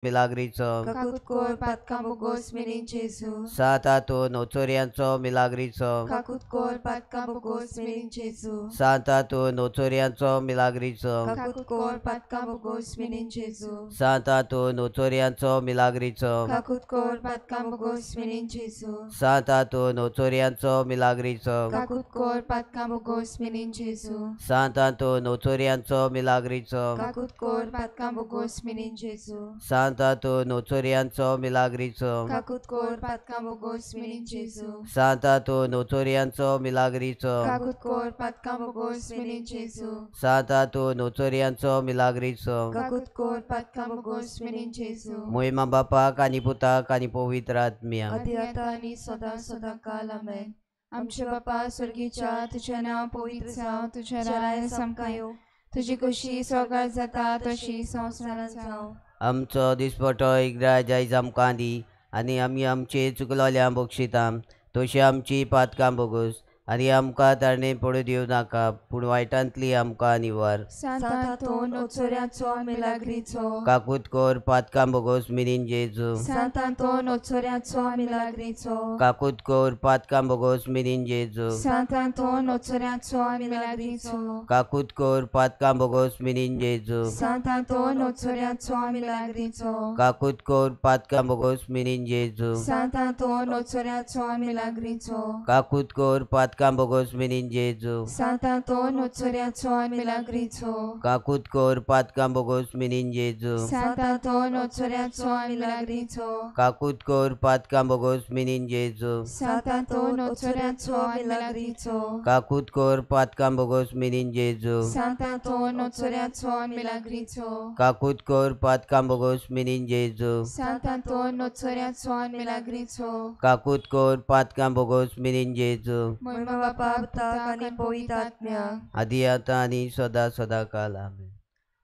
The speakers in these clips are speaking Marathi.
milagrizo. Kakutkor patkambugos minin Jesus. Santato notorianzo milagrizo. Kakutkor patkambugos minin Jesus. Santato notorianzo milagrizo. Kakutkor patkambugos minin Jesus. Santato notorianzo milagrizo. Kakutkor patkambugos minin Jesus. Santato notorianzo milagrizo. Kakutkor patkambugos minin Jesus. Santato notorianzo milagrizo. Kakutkor patkambugos minin Jesus. Santato notorianzo milagrizo. Kakutkor patkambugos minin Jesus. Santato notorianzo milagrizo. Kakutkor patkambugos minin Jesus. Santato notorianzo milagrizo. Kakutkor patkambugos minin Jesus. Muhimang Bapa, Kaniputa, Kanipovitraatmya. आधी आता आणि सदा सदा काल आमेन. आमचे बापा स्वर्गीच्या तुझे नाव पवित्र जावं, तुझे राय समकायो, तुझी कुशी स्वर्गात जाता तशी संसारात जावं. आमचो दिसपटो इग्राज आयज आमकां दी आनी आमी आमचे चुकलोल्यां बक्षितां तशी आमची पातकां बोगूस आनी आमकां तारणें पडू दिवं नाका पूण वायटांतली आमकां निवार. सांतांतून ओचोऱ्याचो मिलाग्रीचो. काकूत कोर पातकां बोगोस मिनीन जेजू. सांतांतून ओचोऱ्याचो मिलाग्रीचो. काकूत कोर पातकां बोगोस मिनीन जेजू. सांतांतून ओचोऱ्याचो मिलाग्रीचो. काकूत कोर पातकां बोगोस मिनीन जेजू. सांतांतून ओचोऱ्याचो मिलाग्रीचो. काकूत कोर पातकां बोगोस मिनीन जेजू. सांतांतून ओचोऱ्याचो मिलाग्रीचो. काकूत कोर पातकां बोगोस मिनीन जेजू. सांतांतून ओचोऱ्याचो मिलाग्रीचो. काकूत कोर पातकां बोगोस मिनीन जेजू. सांतांतून ओचोऱ्याचो मिलाग्रीचो. काकूत कोर पातकां बोगोस मिनीन जेजू. सांतांतून ओचोऱ्याचो मिलाग्रीचो. काकूत कोर पातकां बोगोस मिनीन जेजू. सांतांतून ओचोऱ्याचो मिलाग्रीचो. काकूत कोर पातकां बोगोस मिनीन जेजू. सांतांतून ओचोऱ्याचो मिलाग्रीचो. काकूत कोर पातकां बोगोस मिनीन जेजू. महिमा बापा पुता आनी पवित्र आत्म्या. आदी आतां आनी सदा सदा काल आमेन.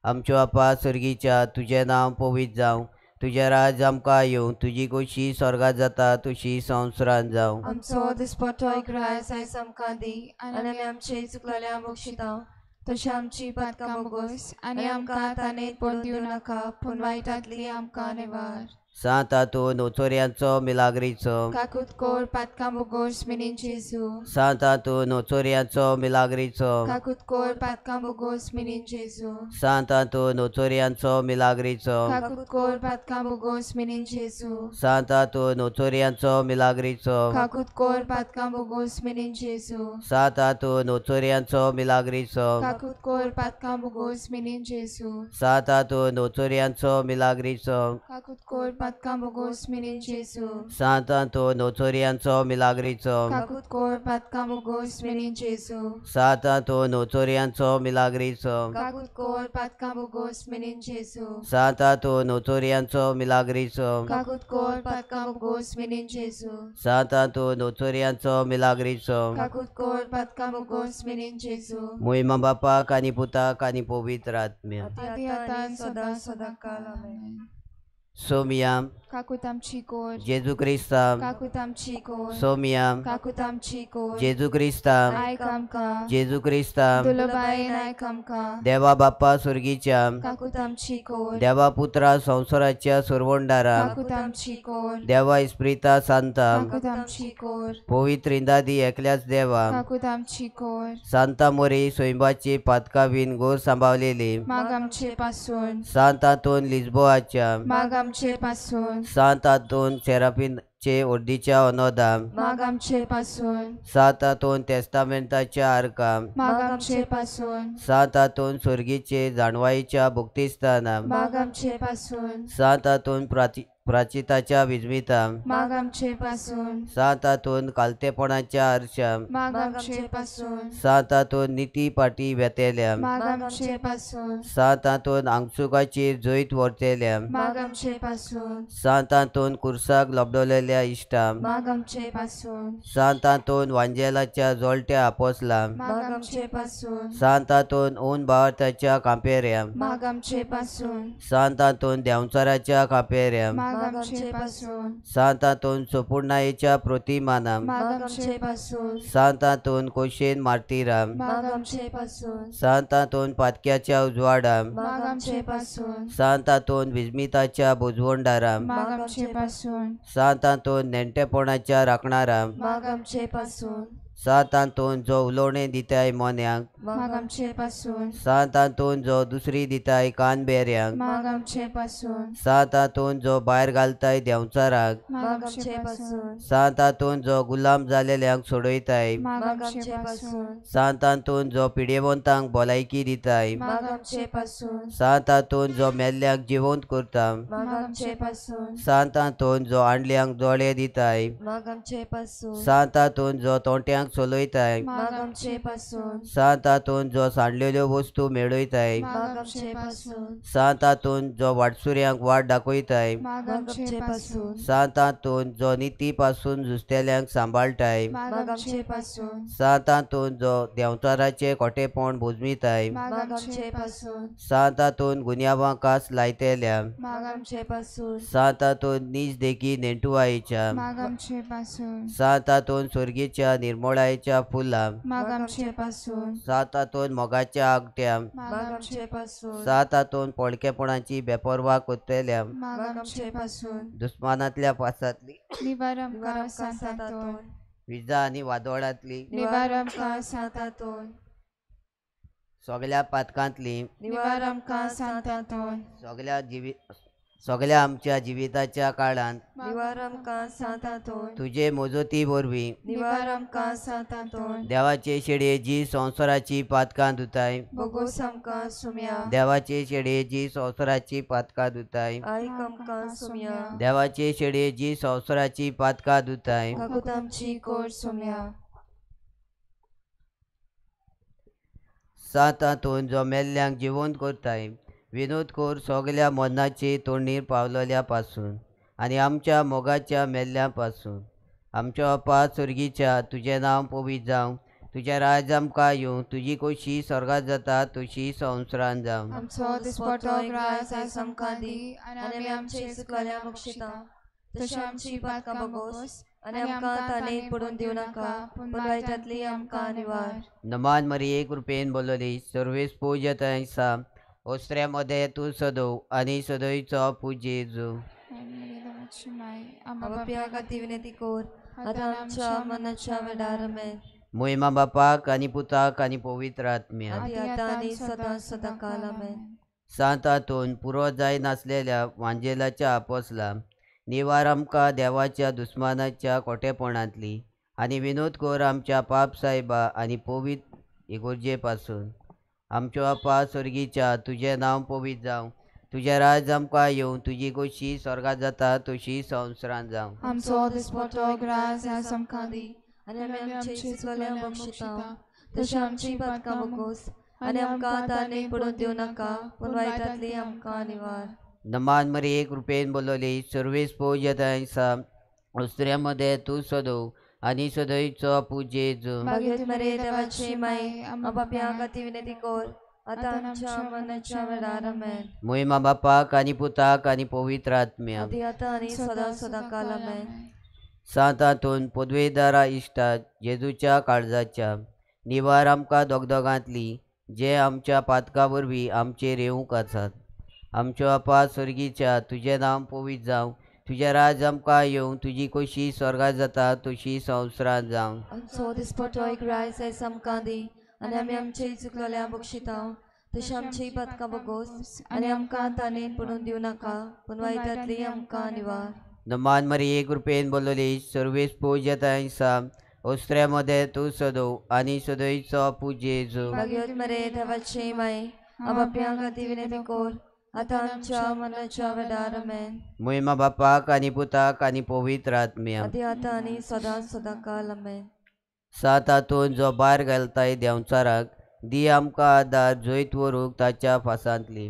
आमचो बापा स्वर्गीच्या तुझें नांव पवित्र जावं, तुजें राज आमकां येवं, तुजी कुशी स्वर्गात जाता तशी संवसारांत जावं. आमचो दिसपटो इग्रास आयज आमकां दी आनी आमी आमचे चुकलेल्या बक्षितां तशी आमची पातकां बोगोस आनी आमकां तानेत पडूं दिवं नाका पूण वायटांतली आमकां निवार. सांतातो नोचोऱ्यांचो मिलाग्रीचो. काकूत कोर पातकां बोगोस मिनीन जेजू. सांतातो नोचोऱ्यांचो मिलाग्रीचो. काकूत कोर पातकां बोगोस मिनीन जेजू. सांतातो नोचोऱ्यांचो मिलाग्रीचो. काकूत कोर पातकां बोगोस मिनीन जेजू. सांतातो नोचोऱ्यांचो मिलाग्रीचो. काकूत कोर पातकां बोगोस मिनीन जेजू. सांतातो नोचोऱ्यांचो मिलाग्रीचो. काकूत कोर पातकां बोगोस मिनीन जेजू. सांतातो नोचोऱ्यांचो मिलाग्रीचो. काकूत कोर पातकां बोगोस मिनीन जेजू. सांतातो नोचोऱ्यांचो मिलाग्रीचो. काकूत कोर पातकां बोगोस मिनीन जेजू. सांतातो नोचोऱ्यांचो मिलाग्रीचो. काकूत कोर पातकां बोगोस मिनीन जेजू. सांतातो नोचोऱ्यांचो मिलाग्रीचो. काकूत कोर पातकां बोगोस मिनीन जेजू. सांतातो नोचोऱ्यांचो मिलाग्रीचो. काकूत कोर पातकां बोगोस मिनीन जेजू. मुहिमा बापा कानी पुता कानी पवित्र आत्म्या. आदी आतां सदा सदा काल आमेन. सोमिया काकूत आमची कोर. जेजू क्रिस्ता. काकूत आमची कोर. सोमिया काकूत आमची कोर. जेजू क्रिस्ता. आयक आमकां. जेजू क्रिस्ता. दुलबायेन आयक आमकां. देवा बाप्पा स्वर्गीच्या. काकूत आमची कोर. देवा पुत्रा संसाराच्या सुरवंडारा. काकूत आमची कोर. देवा इस्प्रिता सांता. काकूत आमची कोर. पवित्र इंदादी एकल्याच देवा. काकूत आमची कोर. सांता मोरी सोयंबाची पातका बीन गोर सांभाळलेली. माग आमचे पासून. सांतातून लिस्बोआच्या. माग आमचे पासून. सांतातून सेराफीनचे ओर्दीच्या अनोदा. माग आमचे पासून. सांतातून टेस्टामेंटाच्या आर्का. माग आमचे पासून. सांतातून स्वर्गीचे जाणवाईच्या भक्तिस्थाना. माग आमचे पासून. सांतातून प्राचिताच्या विजमिता. माग आमचे पासून. सांतातून कालतेपणाच्या आरशा. माग आमचे पासून. सांतातून निती पाटी वेतेल्या. माग आमचे पासून. सांतातून आंगसुकाचेर जोईत व्हरतेल्या. माग आमचे पासून. सांतातून कुर्साक लबडलेल्या इश्टा. माग आमचे पासून. सांतातून वांजेलाच्या जोलट्या आपोसला. माग आमचे पासून. सांतातून ऊन भारताच्या कांपेऱ्या. माग आमचे पासून. सांतातून देंवचाराच्या कांपेऱ्या. माग माग आमचे पासून सांत हातून सोपुर्णायेच्या प्रतिमानाम माग आमचे पासून सांत हातून कोशेन मार्तिराम माग आमचे पासून सांत हातून पातक्याच्या उजवाडाम माग आमचे पासून सांत हातून विस्मिताच्या बुजवंडाराम माग आमचे पासून सांत हातून नेणटेपणाच्या राखणाराम माग आमचे पासून सांत हातून जो उलोवणें दिताय मोन्यांक माग आमचे पासून सांत हातून जो दुसरी दिताय कानबेऱ्यांक माग आमचे पासून सांत हातून जो भायर घालताय देंवचाराक माग आमचे पासून सांत हातून जो गुलाम जालेल्यांक सोडयताय माग आमचे पासून सांत हातून जो पिडेवंतांक भलायकी दिताय माग आमचे पासून सांत हातून जो मेल्ल्यांक जिवंत करता माग आमचे पासून सांत हातून जो आणल्यांक जोडे दिताय माग आमचे पासून सांत हातून जो तोंट्यांक चलयताय माग आमचे पासून सांत हातून जो सांडलेल्यो वस्तू मेळयताय माग आमचे पासून सांत हातून जो वाटसुऱ्यांक वाट दाखयताय माग आमचे पासून सांत हातून जो निती पासून झुजतेल्यांक सांबाळटाय माग आमचे पासून सांत हातून जो देंवचाराचे खोटेपण बुजमिताय माग आमचे पासून सांत हातून गुन्यांवां कास लायतेल्या माग आमचे पासून सांत हातून नीज देखी नेंटुवायेच्या माग आमचे पासून सांत हातून स्वर्गीच्या निर्मळायेच्या फुलां माग आमचे पासून सांत हातून मोगाच्या आगट्या माग आमचे पासून सांत हातून पळकेपणाची बेपरवा कोत्तेल्या माग आमचे पासून दुस्मानातल्या पासातली निवारम का सांतातोन विजा आनी वादोळांतली निवारम का सांतातोन सगळ्या पातकांतली निवारम का सांतातोन सगळ्या आमच्या जिविताच्या काळांत निवारम का सांतातोन तुजे मोजोती वरवीं निवारम का सांतातोन देवाचे शेडे जी संवसाराची पातकां धुताय बोगोस आमकां सुम्या देवाचे शेडे जी संवसाराची पातकां धुताय आयक आमकां सुम्या देवाचे शेडे जी संवसाराची पातकां धुताय काकूत आमची कोर सुम्या सांत हातून जो मेल्ल्यांक जिवंत करताय विनोद कोर सगळ्या मरणाची तोंडीर पावलेल्या पासून आनी आमच्या मोगाच्या मेल्ल्या पासून आमच्या अप्पा स्वर्गीच्या तुजें नांव पवित्र जावं तुजें राज आमकां येवं तुजी खोशी स्वर्गांत जाता तशी संवसारांत जावं आमचो दिसपटो ग्रास आयज आमकां दी आनी आमचे चुकलेल्या बक्षिता तशें आमची पातकां बोगोस आनी आमकां ताणेत पडून दिवं नाका पूण वायटांतली आमकां निवार नमान मरिये कृपेन बोलली सर्वेस पूज्यताय सा ओस्त्र्यामध्ये तूं सदव आनी सदयचो पूज्य जेजू बाप्या खातीर विनंती कोर आतां आमच्या मनाच्या वेळार मेन मोहिमा बापाक आनी पुताक आनी पवित्र आत्म्या आदी आतां आनी सदां सदांकाल आमेन सांत हातून पुरो जाय नासलेल्या वांजेलाच्या आपोसला निवार आमकां देवाच्या दुस्मानाच्या खोटेपणांतली आनी विनोद कोर आमच्या पाप सायबा आनी पवित्र इगोर्जे पासून आमच्यो अप्पा स्वर्गीच्या तुजें नांव पवित्र जावं तुजें राज आमकां येवं तुजी खोशी स्वर्गांत जाता तशी संवसारांत जावं आमचो दिसपटो ग्रास आयज आमकां दी आनी आमचे चुकलेल्या बक्षिता तशें आमची पातकां बोगोस आनी आमकां ताणेत पडून दिवं नाका पूण वायटांतली आमकां निवार नमान मरिये कृपेन बोलली सर्वेस पूज्यताय सा ओस्त्र्यामध्ये तूं सदव आनी सदयचो पूज्य जेजू भाग्यवती मरे देवाची माय आमच्या बाप्या खातीर विनंती कोर आतां आमच्या मनाच्या वेळार आमेन मोहिमा बापाक आनी पुताक आनी पवित्र आत्म्या आदी आतां आनी सदां सदांकाल आमेन सांत हातून पदवेदारा इश्टात जेजूच्या काळजाच्या निवार आमकां दोगदोगांतली जे आमच्या पातका वरवीं आमचेर येवंक आसात आमच्यो अप्पा स्वर्गीच्या तुजें नांव पवित्र जावं तुजें राज आमकां येवं तुजी खोशी स्वर्गांत जाता तशी संवसारांत जावं आमचो दिसपटो ग्रास आयज आमकां दी आनी आमचे चुकलेल्या बक्षिता तशें आमची पातकां बोगोस आनी आमकां ताणेत पडून दिवं नाका पूण वायटांतली आमकां निवार नमान मरिये कृपेन बोलली सर्वेस पूज्यताय सा ओस्त्र्यामध्ये तूं सदव आनी सदयचो पूज्य जेजू भाग्यवती मरे देवाची माय आमच्या बाप्या खातीर विनंती कोर आतां आमच्या मनाच्या वेळार आमेन मोहिमा बापाक आनी पुताक आनी पवित्र आत्म्या आदी आतां आनी सदां सदांकाल आमेन सांत हातून जो भायर घालताय देंवचाराक दी आमकां आदार जैत व्हरूंक ताच्या फासांतली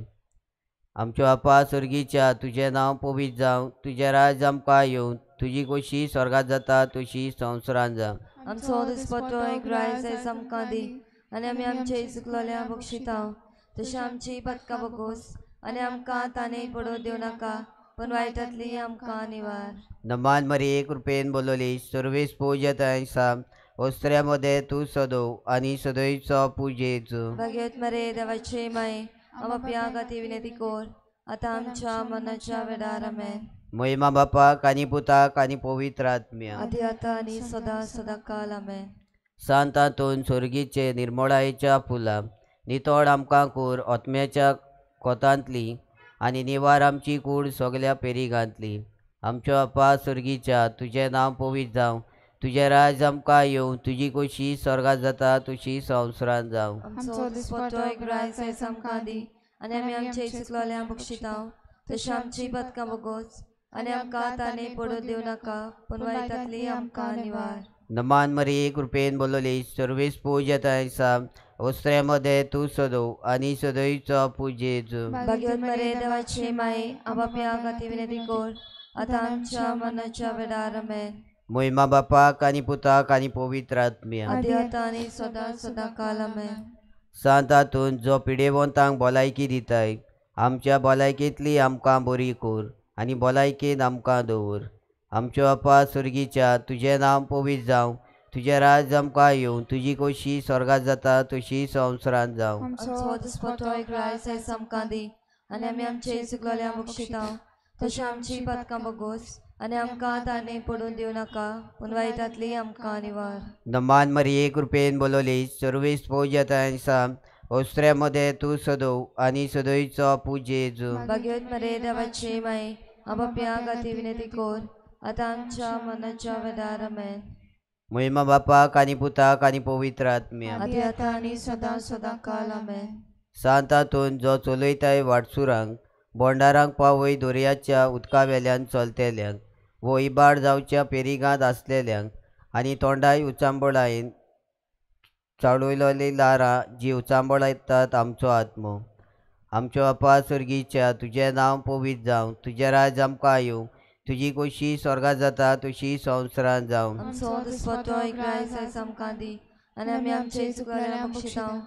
आमच्यो अप्पा स्वर्गीच्या तुजें नांव पवित्र जावं तुजें राज आमकां येवं तुजी खोशी स्वर्गांत जाता तशी संवसारांत जावं आमचो दिसपटो ग्रास आयज आमकां दी आनी आमचे चुकलेल्या बक्षिता तशें आमची पातकां बोगोस आनी आमकां ताणेत पडून दिवं नाका पूण वायटांतली आमकां निवार. नमान मरिये कृपेन बोलवली सर्वेस पूजताय साम ओस्त्र्यामध्ये तू सदो आणि सदोईचो पूजेचो. भाग्यवत मरे देवाचे माये आपापल्या खातीर विनंती कर. आतां आमच्या मरणाच्या वेळार आमेन. महिमा बापाक आणि पुताक आणि पवित्र आत्म्या आदी आतां आनी सदां सदांकाल आमेन. सांतातून स्वर्गीचे निर्मळायेच्या फुलां नितोड आमकां कोर आत्म्याच्या कोतांतली आणि निवार आमची कूड सगल्या पेरीगांतली. आमचो अपा स्वर्गीच्या तुझें नांव पवित्र जावं. तुझें राज आमकां येवं. तुजी खोशी स्वर्गांत जाता तशी संवसारांत जावं. आमचो दिसपट्टो रायस आयज आमकां दी आनी आमी आमचे चुकलोल्यांक बक्षितांव. तशें आमची पथकां बोगोस आनी आमकां ताणे पडूं दिवं नाका पूण वायटांतली आमकां निवार. नमान मरिये कृपेन बोलवली सर्वेस पूजताय साम ओस्त्र्यामध्ये तू सदो आणि सदोईचो पूजेचो. भाग्यवत मरे देवाचे माये आपापल्या खातीर विनंती कर. आतां आमच्या मरणाच्या वेळार आमेन. महिमा बापाक आणि पुताक आणि पवित्र आत्म्या आदी आतां आनी सदां सदांकाल आमेन. सांतातून जो पिडेवंतांक भलायकी दिताय आमच्या भलायकेंतली आमकां बरी कर आणि भलायकेन आमकां दवर. आमचो अपा स्वर्गीच्या तुझें नांव पवित्र जावं. तुझें राज आमकां येवं. तुजी खोशी स्वर्गांत जाता तशी संवसारांत जावं. आमचो दिसपट्टो रायस आयज आमकां दी आनी आमी आमचे चुकलोल्यांक बक्षितांव. तशें आमची पथकां बोगोस आनी आमकां ताणे पडूं दिवं नाका पूण वायटांतली आमकां निवार. नमान मरिये कृपेन बोलवली सर्वेस पूजताय साम ओस्त्र्यामध्ये तू सदो आणि सदोईचो पूजेचो. भाग्यवत मरे देवाचे माये आपापल्या खातीर विनंती कर. आतां आमच्या मरणाच्या वेळार आमेन. महिमा बापाक आणि पुताक आणि पवित्र आत्म्या आदी आतां आनी सदां सदांकाल आमेन. सांतातून जो चलयताय वाटसुरांक बोंडारांक पावय दर्याच्या उदका वेल्यान चलतेल्यांक वो इबाड जावच्या पेरीगांत आसलेल्यांक आनी तोंडाय उचांबळायेन चाडवलेली लारां जी उचांबळायतात आमचो आत्मो. आमचो अपा स्वर्गीच्या तुझें नांव पवित्र जावं. तुझें राज आमकां येवं. तुजी खोशी स्वर्गांत जाता तशी संवसारांत जावं. आमचो दिसपट्टो रायस आयज आमकां दी आनी आमी आमचे चुकलोल्यांक बक्षितांव.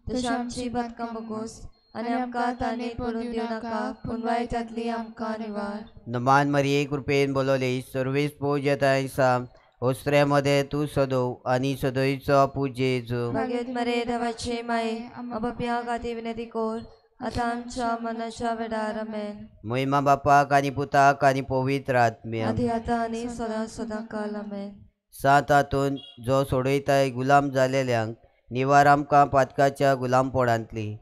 तशें आमची पथकां बोगोस आनी आमकां ताणे पडूं दिवं नाका पूण वायटांतली आमकां निवार. नमान मरिये कृपेन बोलवली सर्वेस पूजताय साम ओस्त्र्यामध्ये तू सदो आणि सदोईचो पूजेचो. भाग्यवत मरे देवाचे माये आपापल्या खातीर विनंती कर. आतां आमच्या मरणाच्या वेळार आमेन. महिमा बापाक आणि पुताक आणि पवित्र आत्म्या आदी आतां आनी सदां सदांकाल आमेन. सांतातून जो सोडयताय गुलाम जालेल्यांक निवार आमकां पातकाच्या गुलामपणांतली.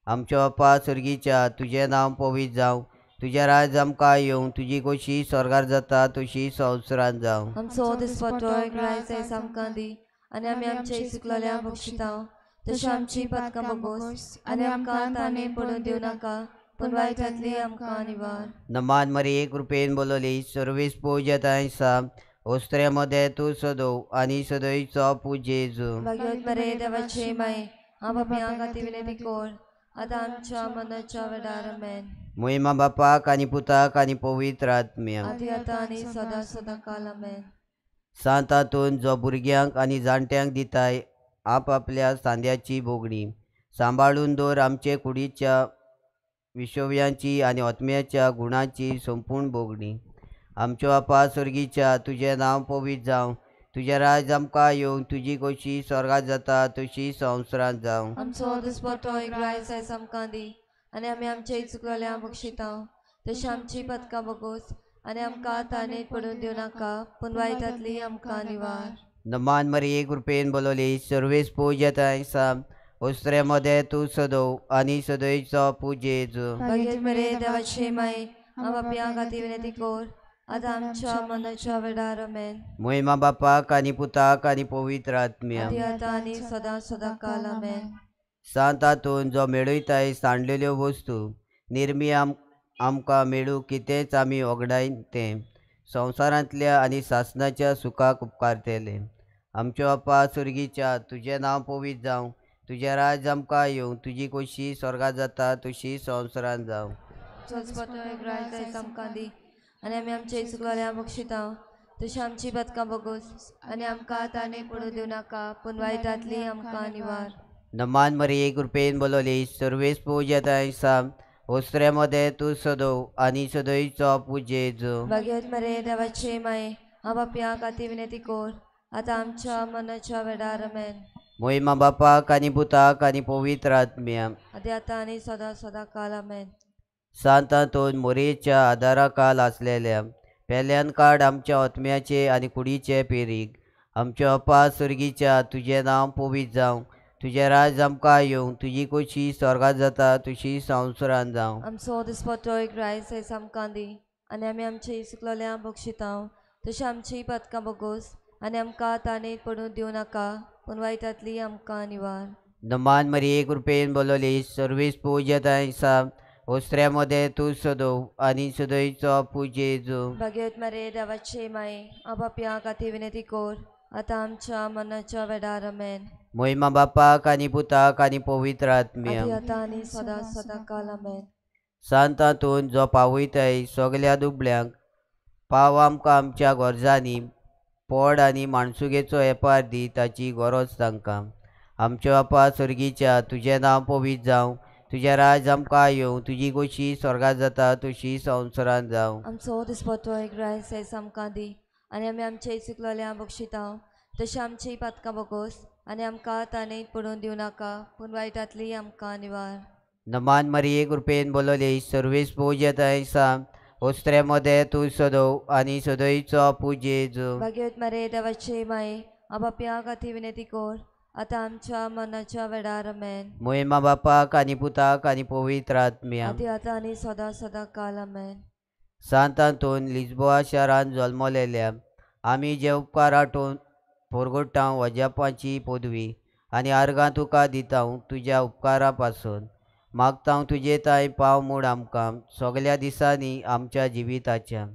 आमचो अपा स्वर्गीच्या तुझें नांव पवित्र जावं. तुझें राज आमकां येवं. तुजी खोशी स्वर्गांत जाता तशी संवसारांत जावं. आमचो दिसपट्टो रायस आयज आमकां दी आनी आमी आमचे चुकलोल्यांक बक्षितांव. तशें आमची पथकां बोगोस आनी आमकां ताणे पडूं दिवं नाका पूण वायटांतली आमकां निवार. नमान मरिये कृपेन बोलवली सर्वेस पूजताय साम ओस्त्र्यामध्ये तू सदो आणि सदोईचो पूजेचो. भाग्यवत मरे देवाचे माये आपापल्या खातीर विनंती कर. आतां आमच्या मरणाच्या वेळार आमेन. महिमा बापाक आणि पुताक आणि पवित्र आत्म्या आदी आतां आनी सदां सदांकाल आमेन. सांतातून जो भुरग्यांक आणि जाणट्यांक दिताय आपापल्या सांद्याची बोगणी सांबाळून दवर आमचे कुडीच्या विशोव्यांची आणि आत्म्याच्या गुणांची संपूर्ण बोगणी. आमचो अपा स्वर्गीच्या तुझें नांव पवित्र जावं. तुझें राज आमकां येवं. तुजी खोशी स्वर्गांत जाता तशी संवसारांत जावं. आमचो दिसपट्टो रायस आयज आमकां दी आनी आमी आमचे चुकलोल्यांक बक्षितांव. तशें आमची पथकां बोगोस आनी आमकां ताणे पडूं दिवं नाका पूण वायटांतली आमकां निवार. नमान मरिये कृपेन बोलवली सर्वेस पूजताय साम ओस्त्र्यामध्ये तू सदो आणि सदोईचो पूजेचो. भाग्यवत मरे देवाचे माये आपापल्या खातीर विनंती कर. आतां आमच्या मरणाच्या वेळार आमेन. महिमा बापाक आणि पुताक आणि पवित्र आत्म्या आदी आतां आनी सदां सदांकाल आमेन. सांतातून जो मेळयताय सांडलेल्यो वस्तू निर्मी आमकां मेळूं कितेंच आमी वगडायन तें संवसारांतल्या आनी सासणाच्या सुखाक उपकारतेले. आमचो अपा स्वर्गीच्या तुझें नांव पवित्र जावं. तुझें राज आमकां येवं. तुजी खोशी स्वर्गांत जाता तशी संवसारांत जावं. रायस आयज आमकां दी आनी आमी आमचे चुकलोल्यांक बक्षितांव. तशें आमची पथकां बोगोस आनी आमकां ताणे पडूं दिवं नाका पूण वायटांतली आमकां निवार. नमान मरिये कृपेन बोलवली सर्वेस पूजताय साम ओस्त्र्यामध्ये तू सदो आणि सदोईचो पूजे जो भाग्यवत मरे देवाचे माये आपापया खाती विनंती कोर आता आमच्या मनाच्या वेळार आमेन. मोहिमा बापाक आणि पुताक आणि पवित्र आत्म्या आदी आता आणि सदा सदा काल आमेन. सांतातून मोरेच्या आदाराखाल असलेल्या पेल्यान काड आमच्या आत्म्याचे आणि कुडीचे पेरीक. आमच्या अप्पा सुर्गीच्या तुझे नांव पवित्र जावं, तुझे राज आमकां येवं, तुजी कशी स्वर्गात जाता तशी संवसारांत जावं. आमचो दिसपट्टो ग्रायस आयज आमकां दी आनी आमी आमचे सुकलोल्या बक्षितांव तशें आमची पदकां बोगोस आनी आमकां ताणेत पडून दिवं नाका पूण वायटांतली आमकां निवार. नमान मरिये कृपेन बोलवली सर्वीस पूज्यताय सा ओस्त्र्यामध्ये तू सदो आणि सदोईचो पूजे जो भाग्यवत मरे देवाचे माये आपापया खाती विनंती कोर आता आमच्या मनाच्या वेळार आमेन. मोहिमा बापाक आणि पुताक आणि पवित्र आत्म्या आदी आता आणि सदा सदा काल आमेन. सांतातून जो पावयताय सगल्या दुबळ्यांक पाव आमकां आमच्या गरजांनी पड आणि माणसुगेचो येपार दी ताची गरज तांकां. आमच्या बापा सर्गीच्या तुझें नांव पवित्र जावं, तुझे राज आमकां येवं, तुजी कशी स्वर्गात जाता तशी संवसारांत जावं. आमचो दिसपट्टो ग्रायस आयज आमकां दी आनी आमी आमचे सुकलोल्या बक्षितांव तशें आमची पदकां बोगोस आनी आमकां ताणेत पडून दिवं नाका पूण वायटांतली आमकां निवार. नमान मरिये कृपेन बोलवली सर्वीस पूज्यताय सा ओस्त्र्यामध्ये तू सदो आणि सदोईचो पूजे जो भाग्यवत मरे देवाचे माये आपापया खाती विनंती कोर आता आमच्या मनाच्या वेळार आमेन. मोहिमा बापाक आणि पुताक आणि पवित्र आत्म्या आदी आता आणि सदा सदा काल आमेन. सांतातून लिस्बोआ शारांत जल्मलेल्या आमी जे उपकार आठोवन फोरगोट्टांव वजापाची पदवी आनी आर्गां तुका दितां तुज्या उपकारा पासून मागतां तुजे ताय पाव मूड आमकां सगल्या दिसांनी आमच्या जिविताच्या.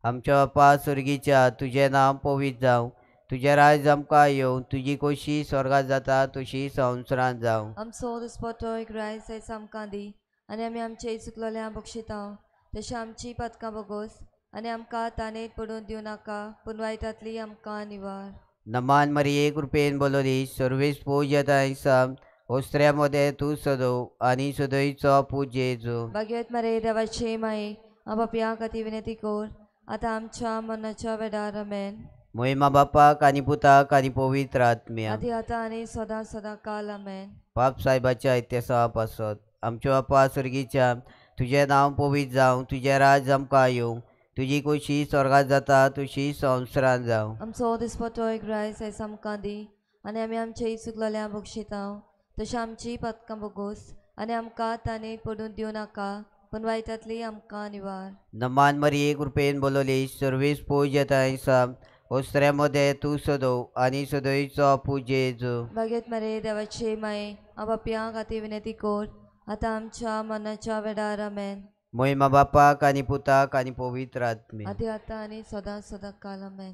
आमच्या बापा सुर्गीच्या तुझें नांव पवित्र जावं, तुझे राज आमकां येवं, तुजी कशी स्वर्गात जाता तशी संवसारांत जावं. आमचो दिसपट्टो ग्रायस आयज आमकां दी आनी आमी आमचे सुकलोल्या बक्षितांव तशें आमची पदकां बोगोस आनी आमकां ताणेत पडून दिवं नाका पूण वायटांतली आमकां निवार. नमान मरिये कृपेन बोलवली सर्वीस पूज्यताय सा ओस्त्र्यामध्ये तू सदो आणि सदोईचो पूजे जो भाग्यवत मरे देवाचे माये आपापया खाती विनंती कोर आता आमच्या मनाच्या वेळार आमेन. मोहिमा बापाक आणि पुताक आणि पवित्र आत्म्या आदी आता आणि सदा सदा काल आमेन. बाप साहेबाच्या इतिहासा पासत आमच्या बापा सुर्गीच्या तुझें नांव पवित्र जावं, तुझे राज आमकां येवं, तुजी कशी स्वर्गात जाता तशी संवसारांत जावं. आमचो दिसपट्टो ग्रायस आयज आमकां दी आनी आमी आमचे सुकलोल्या बक्षितांव तशें आमची पदकां बोगोस आनी आमकां ताणेत पडून दिवं नाका पूण वायटांतली आमकां निवार. नमान मरिये कृपेन बोलवली सर्वीस पूज्यताय सा ओस्त्र्यामध्ये तू सदो आणि सदोईचो पूजे जो भाग्यवत मरे देवाचे माये आपापया खाती विनंती कोर आता आमच्या मनाच्या वेळार आमेन. मोहिमा बापाक आणि पुताक आणि पवित्र आत्म्या आदी आता आणि सदा सदा काल आमेन.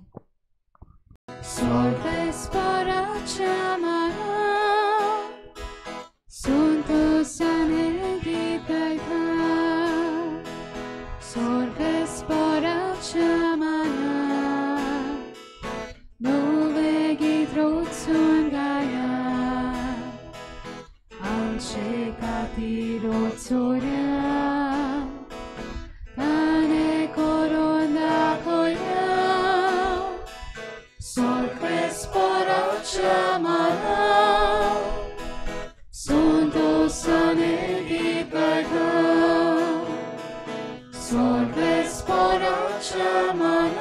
Sortes para chamar, Santos anegitaita. Sortes para chamar, Novegi trotsun gaya, Alce catiro tsoria, Tane corona coia. Sortes para chamar, Santos anegitaita. Sortes para chamar,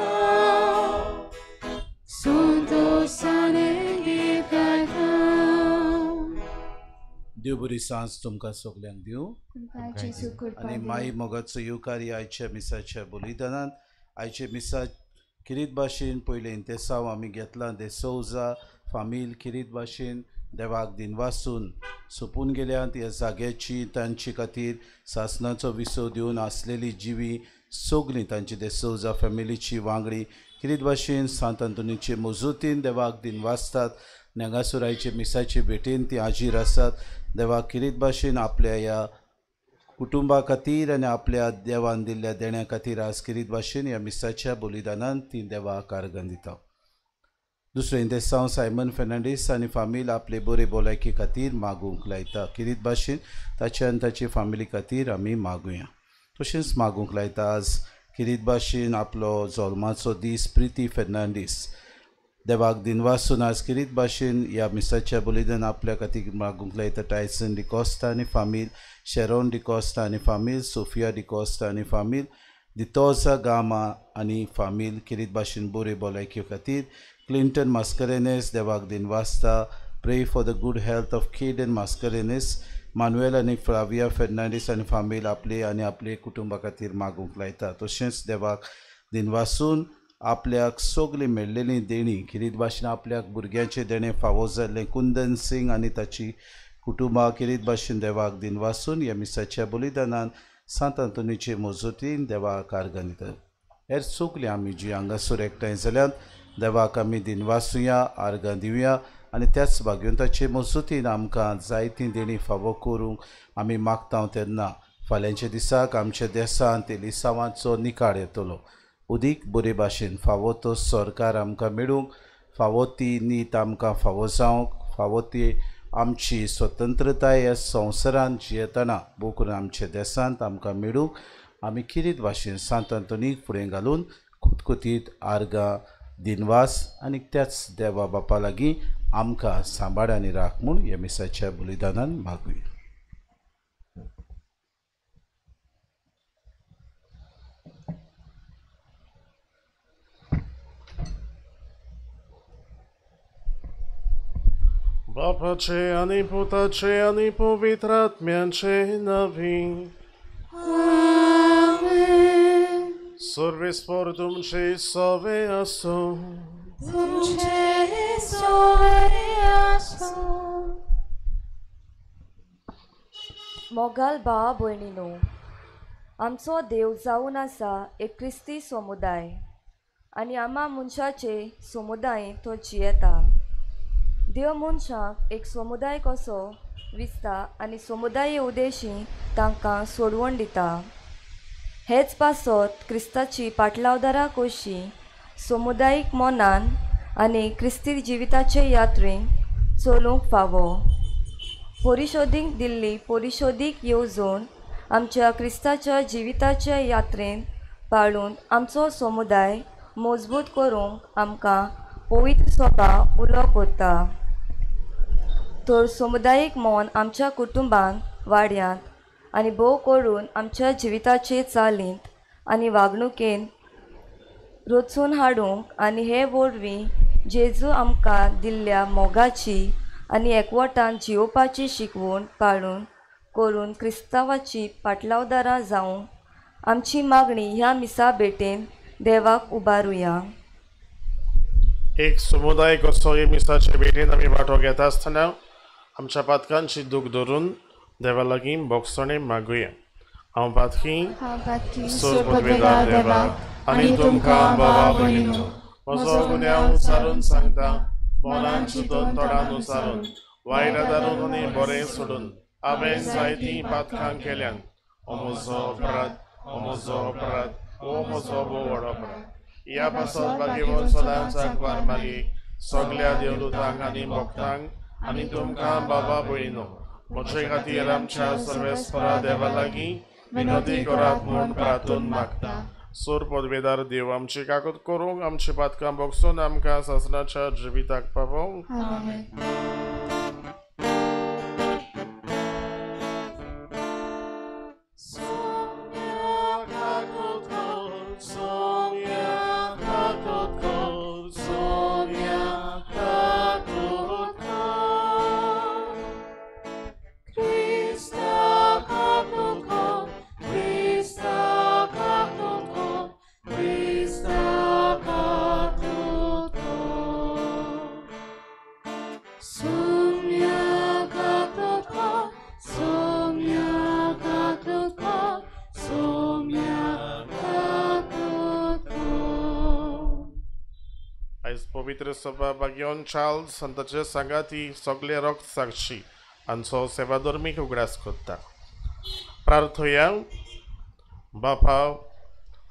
Santos anegitaita. देव बरी सांज तुमकां सगल्यांक दिवं. आनी माई मोगाचो येवकारी आयच्या मिसाच्या बलिदानांत आयचे मिसा किरीत भाशेन पयले इंतेसांव आमी घेतलां दे सौजा फामील किरीत भाशेन देवाक दिनवासून सोंपून गेल्यात. ह्या जाग्याची तांचे खातीर सासणाचो विसो दिवन आसलेली जिवी सगलीं तांची दे सौजा फॅमिलीची वांगडी किरीत भाशेन सांत अंतोनीचे मोजूतीन देवाक दिनवासतात. नेगासुरायचे मिसाचे भेटेन ती हाजीर आसात. देवाक किरीत भाशेन आपल्या ह्या कुटुंबा खातीर आनी आपल्या देवान दिल्ल्या देण्या खातीर आज किरीत भाशेन ह्या मिसाच्या बलिदानांत ती देवाक आर्गां दिता. दुसरे इंतेसांव सायमन फेर्नांडीस आनी फामील आपले बरे भलायके खातीर मागूंक लायता. किरीत भाशेन ताचे आनी ताचे फामिली खातीर आमी मागुया. तशेंच मागूंक लायता आज किरीत भाशेन आपलो जल्माचो दीस प्रिती फेर्नांडीस देवाक दिनवासून आज किरीत भाशेन ह्या मिसाच्या बलिदान आपल्या खातीर मागूंक लायता. टायसन डिकॉस्टा आनी फामील, शेरोन डिकॉस्टा आनी फामील, सोफिया डिकॉस्टा आनी फामील, दितोजा गामा आनी फामील किरीत भाशेन बरे भलायके खातीर. क्लिंटन मास्करेनेस देवाक दिनवासता. Pray for the good health of Kayden Mascarenhas. Manuel आनी फ्लाविया फेर्नांडीस आनी फामील आपले आनी आपले कुटुंबा खातीर मागूंक लायता. तशेंच देवाक दिनवासून आपल्याक सगळीं मेळ्ळेलीं देणी किरीत भाशेन आपल्याक भुरग्यांचे देणे फावो जाल्ले कुंदन सिंग आनी ताची कुटुंबा किरीत भाशेन देवाक दिनवासून ह्या मिसाच्या बलिदानान सांत आंतोनीचे मोजतीन देवाक आर्गां. हेर सगळीं आमी जीं हांगासर एकठांय जाल्यात देवाक आमी दिनवासुया, आर्गां दिवया आनी त्याच भाग्यवंताचे मजतीन आमकां जायतीं देणी फावो करूंक आमी मागता. तेन्ना फाल्यांच्या दिसाक आमच्या देसांत एलिसांवाचो निकाळ येतलो. उदीक बरे भाशेन फावो तो सरकार आमकां मेळूंक, फावो ती नीत आमकां फावो जावंक, फावो ती आमची स्वतंत्रताय ह्या संवसारांत जियेतना भोव करून आमच्या देसांत आमकां मेळूंक आमी किरीत भाशेन सांत आंतोनीक फुडें घालून खुतखुतीत आर्गां दिनवास आनी त्याच देवा बापा लागीं आमकां सांबाळ आनी राख म्हूण ह्या मिसाच्या बलिदानान मागुया. बापाचे आनी पुताचे आनी पवित्र आत्म्याचे नवी. सर्वेस्पर तुमचे सवे असो. मोगाल भावा भयणीनो, आमचो देव जावन आसा एक क्रिस्ती समुदाय आनी आमा मनशाचे समुदाय तो जियेता. देव मनशाक एक समुदाय कसो विसता आनी समुदाय उद्देशी तांकां सोडवण दिता. हेच पासत क्रिस्ताची पाटलावदारा कशी समुदायीक मनान आनी क्रिस्ती जिविताचे यात्रेन चलूंक फावो. परिशोधीक दिल्ली परिशोधीक येवजण आमच्या क्रिस्ताच्या जिविताच्या यात्रेन पाळून आमचो समुदाय मजबूत करूंक आमकां पवित्र स्वभाव उलो करता. तर समुदायीक मन आमच्या कुटुंबान वाड्यांत आनी भोव करून आमच्या जिविताचे चालींत आनी वागणुकेन रचून हाडूंक आनी हे वरवीं जेजू आमकां दिल्ल्या मोगाची आनी एकवटान जिवपाची शिकवण पाळून करून क्रिस्तांवाची पाटलावदारां जावंक आमची मागणी ह्या मिसा भेटेन देवाक उबारुया. एक समुदाय कसो हे मिसाचे भेटेन आमी वांटो घेता आसतना आमच्या पातकांची दूख धरून देवा लागीं बोगसणे मागुया. हांव पातकी सोपवेदार देवाक आनी तुमकां भावा भयणीनो, म्हजो गुन्यांव उसारून सांगता, मनान चिंतून तोंडान उसारून, वायट दारून आनी बरें सोडून हांवें जायतीं पातकां केल्यान. हो म्हजो अपराध, हो म्हजो अपराध, हो म्हजो भोव व्हड अपराध. ह्या पासत भाग्यवान सदांच आंकवार मागीक सगळ्या देवदूतांक आनी भक्तांक आनी तुमकां बाबा भयणीनो, म्हजे खातीर आमच्या सर्वेस्परा देवा लागीं विनोदी करात म्हूण प्रार्थून मागता. सोर पदवेदार देव आमची काकूत करूंक आमची पातकां बोगसून आमकां सासणाच्या जिविताक पावोवंक. पवित्र सभा भाग्यवान चार्ल्स आनी ताचे सांगाती सगळे रक्त साक्षी हांचो सेवाधर्मीक उगडास करता. प्रार्थया. बापा,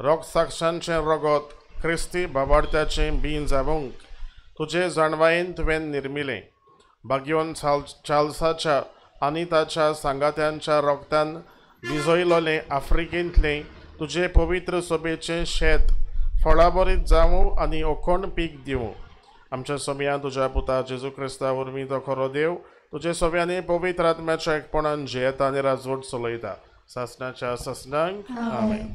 रक्त साक्षांचें रगत क्रिस्ती बाबार्थ्याचें बीन जावंक तुजे जाणवायेन तुवें निर्मिलें. भाग्योन चार्ल्साच्या आनी ताच्या सांगात्यांच्या रोगतान भिजयलोलें आफ्रिकेंतलें तुजे पवित्र सोबेचें शेत फळाबरीत जावं आनी ओखोण पीक दिवं. आमच्या सोबयां तुज्या पुता जेजू क्रिस्ता वरवीं तो खरो देव तुजे सोबयांनी पवित्र आत्म्याच्या एकपणान जियेता आनी राजवट चलयता सासणाच्या सासणांक. आमेन.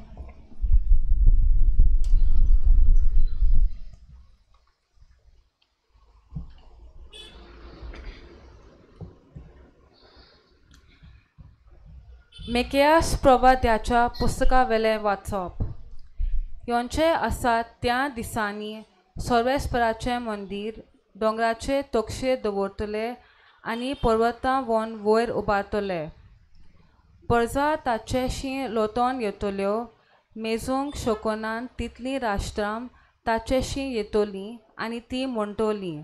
मेकेयास प्रवाद्याच्या पुस्तका वेले वाचप. योंचे आसात त्या दिसांनी सर्वेस्पराचें मंदिर दोंगराचे तोक्षे दवरतले आनी पर्वतां वन वयर उबारतले. परजा ताचेशी लोटोन येतल्यो. मेजूंक शोकोनान तितली राष्ट्रां ताचेशी येतलीं आनी ती म्हणटलीं,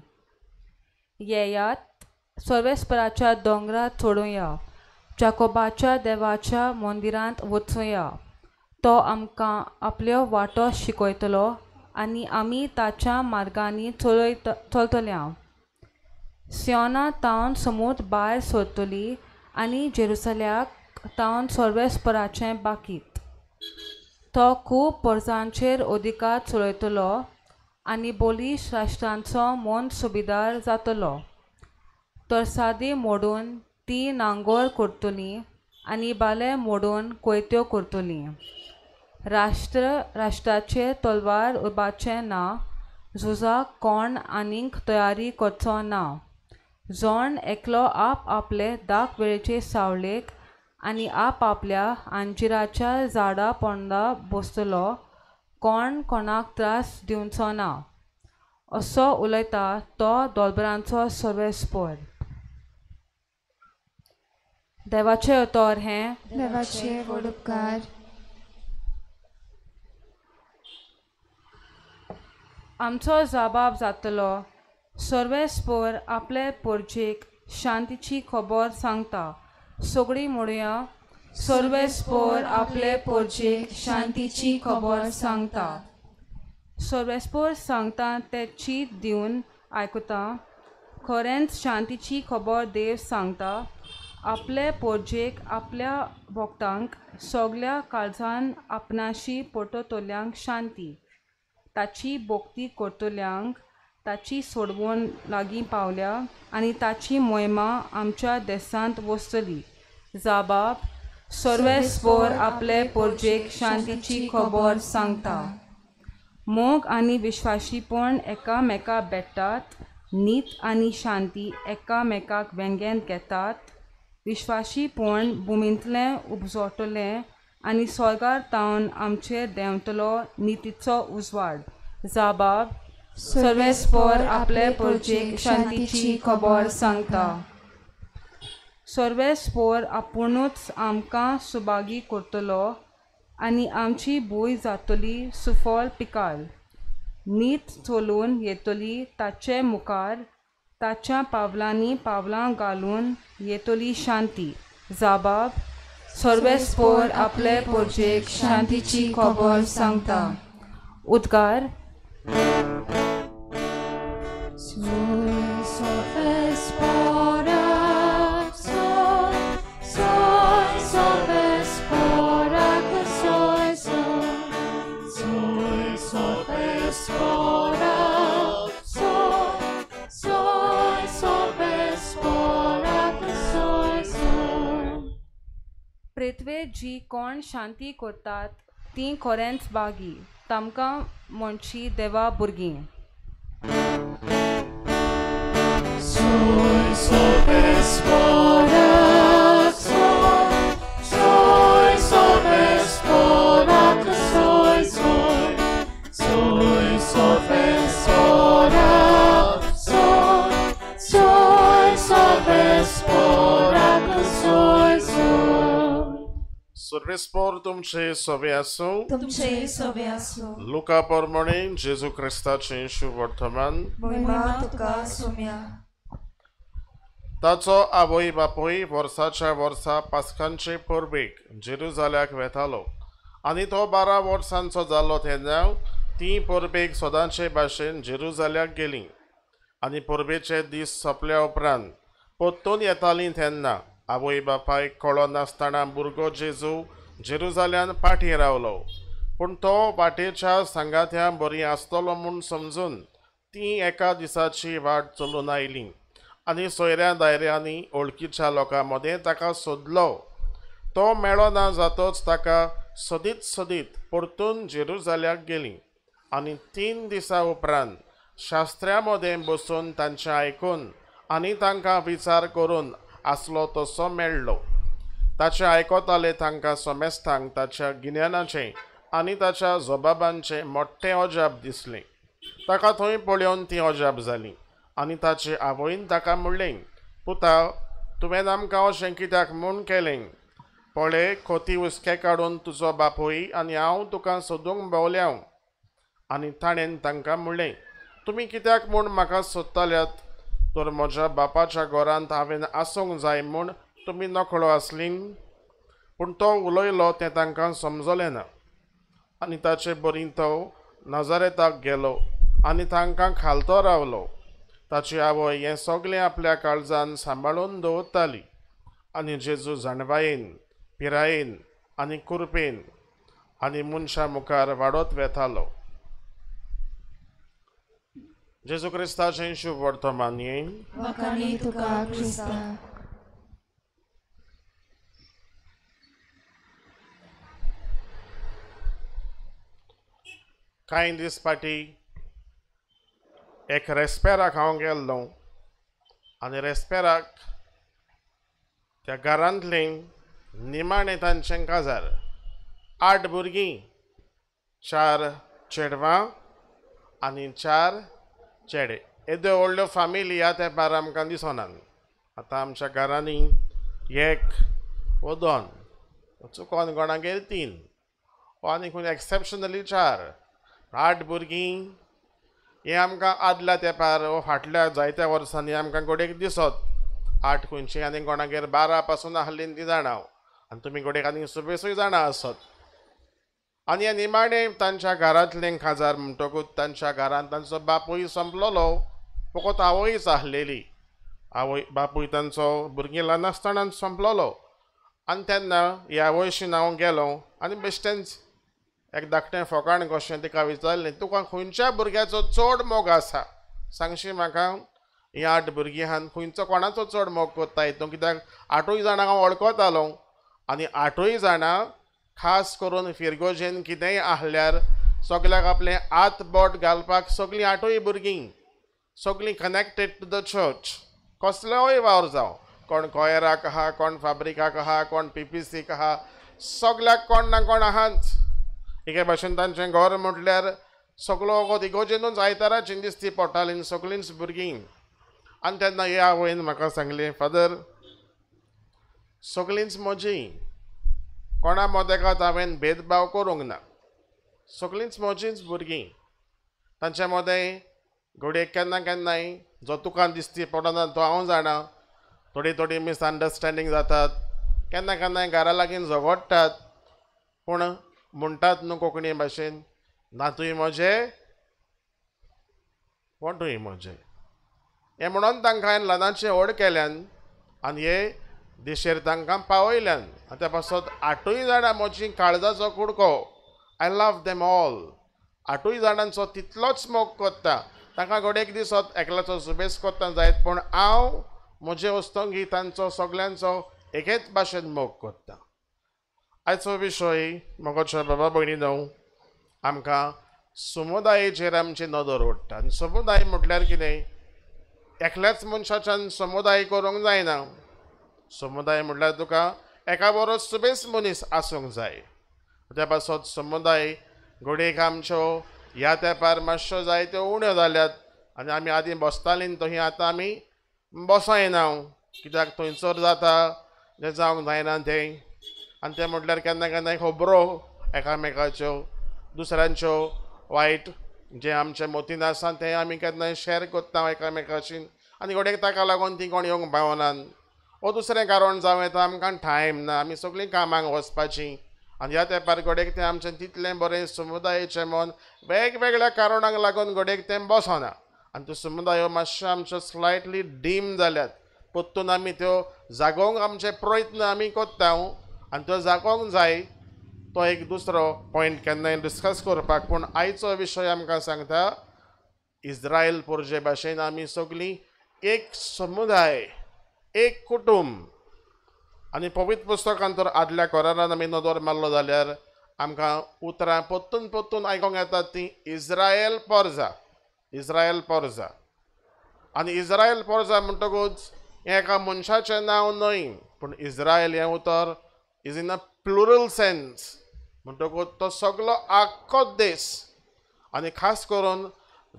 येयात सर्वेस्पराच्या दोंगरार चडुया, जाकोबाच्या देवाच्या मंदिरांत वचुया. तो आमकां आपल्यो वाटो शिकयतलो आनी आमी ताच्या मार्गांनी चलतल्या. सियोना तावन समुद्र भायर सरतली आनी जेरुसल्याक तावन सर्वेस्पराचें बाकीत. तो खूब परजांचेर अधिकार चलयतलो आनी बोलीश राष्ट्रांचो मन सुबेदार जातलो. तरसादी मोडून ती नांगोर करतली आनी बाले मोडून कोयत्यो करतली. राष्ट्राचेर तलवार उरपाचें ना. झुजाक कोण आनीक तयारी करचो ना. जोण एकलो आप आपले दाक वेळेचे सावळेक आनी आप आपल्या अंजिराच्या झाडा पोंदा बसतलो. कोण कोणाक त्रास दिवचो ना. असो उलयता तो दोलबरांचो सर्वेस्पर. देवाचे उतर हें. देवाचे व्हड उपकार. आमचो जबाब जातलो. सर्वेस्पर आपले परजेक शांतीची खबर सांगता. सगळीं म्हणुया, सर्वेस्पर आपले परजेक शांतीची खबर सांगता. सर्वेस्पर सांगता ते चीत दिवन आयकुता. खरेंच शांतीची खबर देव सांगता. आपले परजेक आपल्या भक्तांक सगल्या काळजान आपणाशी पटतल्यांक शांती. ताची भक्ती करतल्यांक ताची सोडवण लागीं पावल्या आनी ताची मोहिमा आमच्या देशांत वचतली. जबाब. सर्वेस्पर आपले परजेक शांतीची खबर सांगता. मोग आनी विश्वासीपण एकामेका भेटतात. नीत आनी शांती एकामेकाक वेंगेंत घेतात. विश्वासीपण भुमींतलें उपजतलें आनी स्वर्गार तावन आमचेर देंवतलो नितीचो उजवाड. जबाब. सर्वेस्पर आपले परजेक शांतीची खबर सांगता. सर्वेस्पर आपुणूच आमकां सुभागी करतलो आनी आमची भूंय जातली सुफळ पिकाळ. नीत चलून येतली ताचे मुखार. ताच्या पावलांनी पावलां घालून येतली शांती. जबाब. सर्वेस्पर आपले परजेक शांतीची खबर सांगता. उद्गार. पृथ्वे जी कोण शांती करतात ती खरेंच बागी. तामकां म्हणची देवा भुरगीं. सर्वेस्पर तुमचे सोबे आसूं. तुमचे सोबे आसूं. लुका प्रमाणे जेजू क्रिस्ताचें शुभ वर्तमान. महिमा तुका सोम्या. ताचो आवय बापूय वर्साच्या वर्सा पास्कांचे परबेक जेरुसल्याक वेतालो आनी तो 12 वर्सांचो जालो तेन्ना ती परबेक सदांचे भाशेन जेरुसल्याक गेली. आनी परबेचे दीस सोंपल्या उपरांत परतून येतालीं तेन्ना आवय बापायक कळो नासतना भुरगो जेजू जेरुजाल्यान पाठी रावलो. पूण तो वाटेच्या सांगात्या बरी आसतलो म्हूण समजून ती एका दिसाची वाट चलून आयली आनी सोयऱ्या दायऱ्यांनी वळखीच्या लोकां मदें ताका सोदलो. तो मेळो ना जातोच ताका सोदीत परतून जेरुजाल्याक गेली आनी 3 दिसां उपरांत शास्त्र्यां मदें बसून तांचें आयकून आनी तांकां विचार करून आसलो तसो मेळ्ळो. ताचे आयकताले तांकां सोमेस्तांक ताच्या गिन्यानाचें आनी ताच्या जबाबांचें मोठ्ठें अजाप दिसलें. ताका थंय पळोवन ती अजाप जाली आनी ताचे आवयन ताका म्हणलें, पुता, तुवें आमकां अशें कित्याक म्हूण केलें? पळय, खोती उस्के काडून तुजो बापूय आनी हांव तुका सोदूंक भोंवल्याव. आनी ताणें तांकां म्हणलें, तुमी कित्याक म्हूण म्हाका सोदताल्यात? तर म्हज्या बापाच्या घरांत हांवें आसूंक जाय म्हूण तुमी नकळो आसलीं. पूण तो उलयलो तें तांकां समजलें ना. आनी ताचे बरी तो नाजारेताक गेलो आनी तांकां खालतो रावलो. ताची आवय हें सगळें आपल्या काळजान सांबाळून दवरताली. आनी जेजू जाणवायेन, पिरायेन आनी कुरपेन आनी मनशां मुखार वाडत वेतालो. जेजू क्रिस्ताचें शुभ वर्तमान येईन. वखाणी तुका क्रिस्ता. कांय दीस फाटीं एक रेस्पेराक हांव गेल्लो आनी रेस्पेराक त्या घरांतलीं निमाणें तांचें काजार 8 भुरगीं, 4 चेडवां आनी 4 चेडे. येद्यो व्हडल्यो फॅमिली ह्या तेंपार आमकां दिसनात. आतां आमच्या घरांनी 1 वा 2, चुकोन कोणागेर 3 वा आनी खंय एक्सेप्शनली 4. 8 भुरगीं हें आमकां आदल्या तेंपार वा फाटल्या जायत्या वर्सांनी आमकां घोडेक दिसत. 8 खंयची आनी कोणागेर 12 पासून आहलीं ती जाणा, आनी तुमी घोडेक आनी सुबेसूय जाणा आसत. आनी हे निमाणें तांच्या घरांतलें काजार म्हणटकूच तांच्या घरांत तांचो बापूय संपलोलो, फकत आवयच आहलेली. बापूय तांचो भुरगीं ल्हान आसतना संपलोलो. आनी तेन्ना ह्या आवयशीन हांव गेलो आनी बेश्टेंच एक धाकटें फोकाण कशें तिका विचारलें, तुका खंयच्या भुरग्याचो चड मोग आसा? सांगशी म्हाका. हीं 8 भुरगीं आहात, खंयचो कोणाचो चड मोग कोत्ता हितून? कित्याक 8 जाणांक हांव वळखतालो आनी 8 जाणां खास करून फिरगोजेन कितेंय आहल्यार सगल्याक आपलें हात बोट घालपाक सगळीं 8 भुरगीं सगळीं कनेक्टेड टू द चर्च. कसलोय वावर जावं, कोण कॉयराक आहा, कोण फाब्रिकाक आहा, कोण PPCक आहा, सगल्याक कोण ना कोण आहाच. एके भाशेन तांचें घर म्हटल्यार सगलो वखद इगोजेनूच आयताराचीं दिसती पडटालीं सगळींच भुरगीं. आनी तेन्ना हे आवयन म्हाका सांगलें, फादर, सगळींच म्हजीं, कोणा मदेकात हांवें भेदभाव करूंक ना, सगळींच म्हजींच भुरगीं. तांचे मदें घोडेक केन्ना केन्नाय जो तुका दिसती पडना तो हांव जाणा, थोडी मिसअंडरस्टँडींग जातात, केन्ना केन्नाय घरा लागीं झगडटात, पूण म्हणटात न्हू कोंकणी भाशेन, नातूय म्हजे वटूय म्हजें. हें म्हणून तांकां हांवें ल्हानाचें व्हड केल्यान आनी हे दिशेर तांकां पावयल्यान. आतां पासत 8 जाणां म्हजी काळजाचो कुडको. I love them all. 8 जाणांचो तितलोच मोग कोत्ता. तांकां घोडेक दिसत एकल्याचो सुबेस कोत्ता जायत, पूण हांव म्हजे वस्तूंकी तांचो सगल्यांचो एकेच भाशेन मोग कोत्ता. आयचो विशय मोगाच्या बाबा भयणीनो, आमकां समुदायाचेर आमची नदर ओडटा. आनी समुदाय म्हटल्यार कितें? एकल्याच मनशाच्यान समुदाय करूंक जायना. समुदाय म्हटल्यार तुका एका बरो सुबेस मनीस आसूंक जाय. त्या पासत समुदाय घोडेक आमच्यो ह्या तेंपार मातश्यो जायत्यो उण्यो जाल्यात आनी आमी आदीं बसतालीं थंय आतां आमी बसयना, कित्याक थंयसर जाता जें जावंक जायना तें. आनी तें म्हटल्यार केन्ना केन्नाय खबरो एकामेकाच्यो, दुसऱ्यांच्यो वायट जें आमचे मतीन आसा तें आमी केन्नाय शॅर कोत्ता एकामेकाची. आनी घोडेक ताका लागून ती कोण येवंक पावनात. वो दुसरें कारण जावं येता आमकां टायम ना, आमी सगळीं कामाक वचपाचीं. आनी ह्या तेंपार घोडेक तें आमचें तितलें बरें समुदायाचें मन वेगवेगळ्या कारणांक लागून घोडेक तें बसना. आनी त्यो समुदाय मातशे आमच्यो स्लायटली डीम जाल्यात परतून आमी त्यो जागोवंक आमचे प्रयत्न आमी कोत्ता आनी त्यो जागोवंक जाय तो एक दुसरो पॉयंट केन्नाय डिस्कस करपाक पूण आयचो विशय आमकां सांगता इस्रायल पोरजे भाशेन आमी सगळीं एक समुदाय एक कुटुंब आनी पवित्र पुस्तकांत तर आदल्या कोरारान आमी नदर मारलो जाल्यार आमकां उतरां परतून परतून आयकोंक येतात ती इस्रायल पोरजा आनी इस्रायल पोरजा म्हणटकूच हें एका मनशाचें नांव न्हय पूण इस्रायल हें उतर is in a plural sense म्हणटकूच तो सगळो आख्खो देश आनी खास करून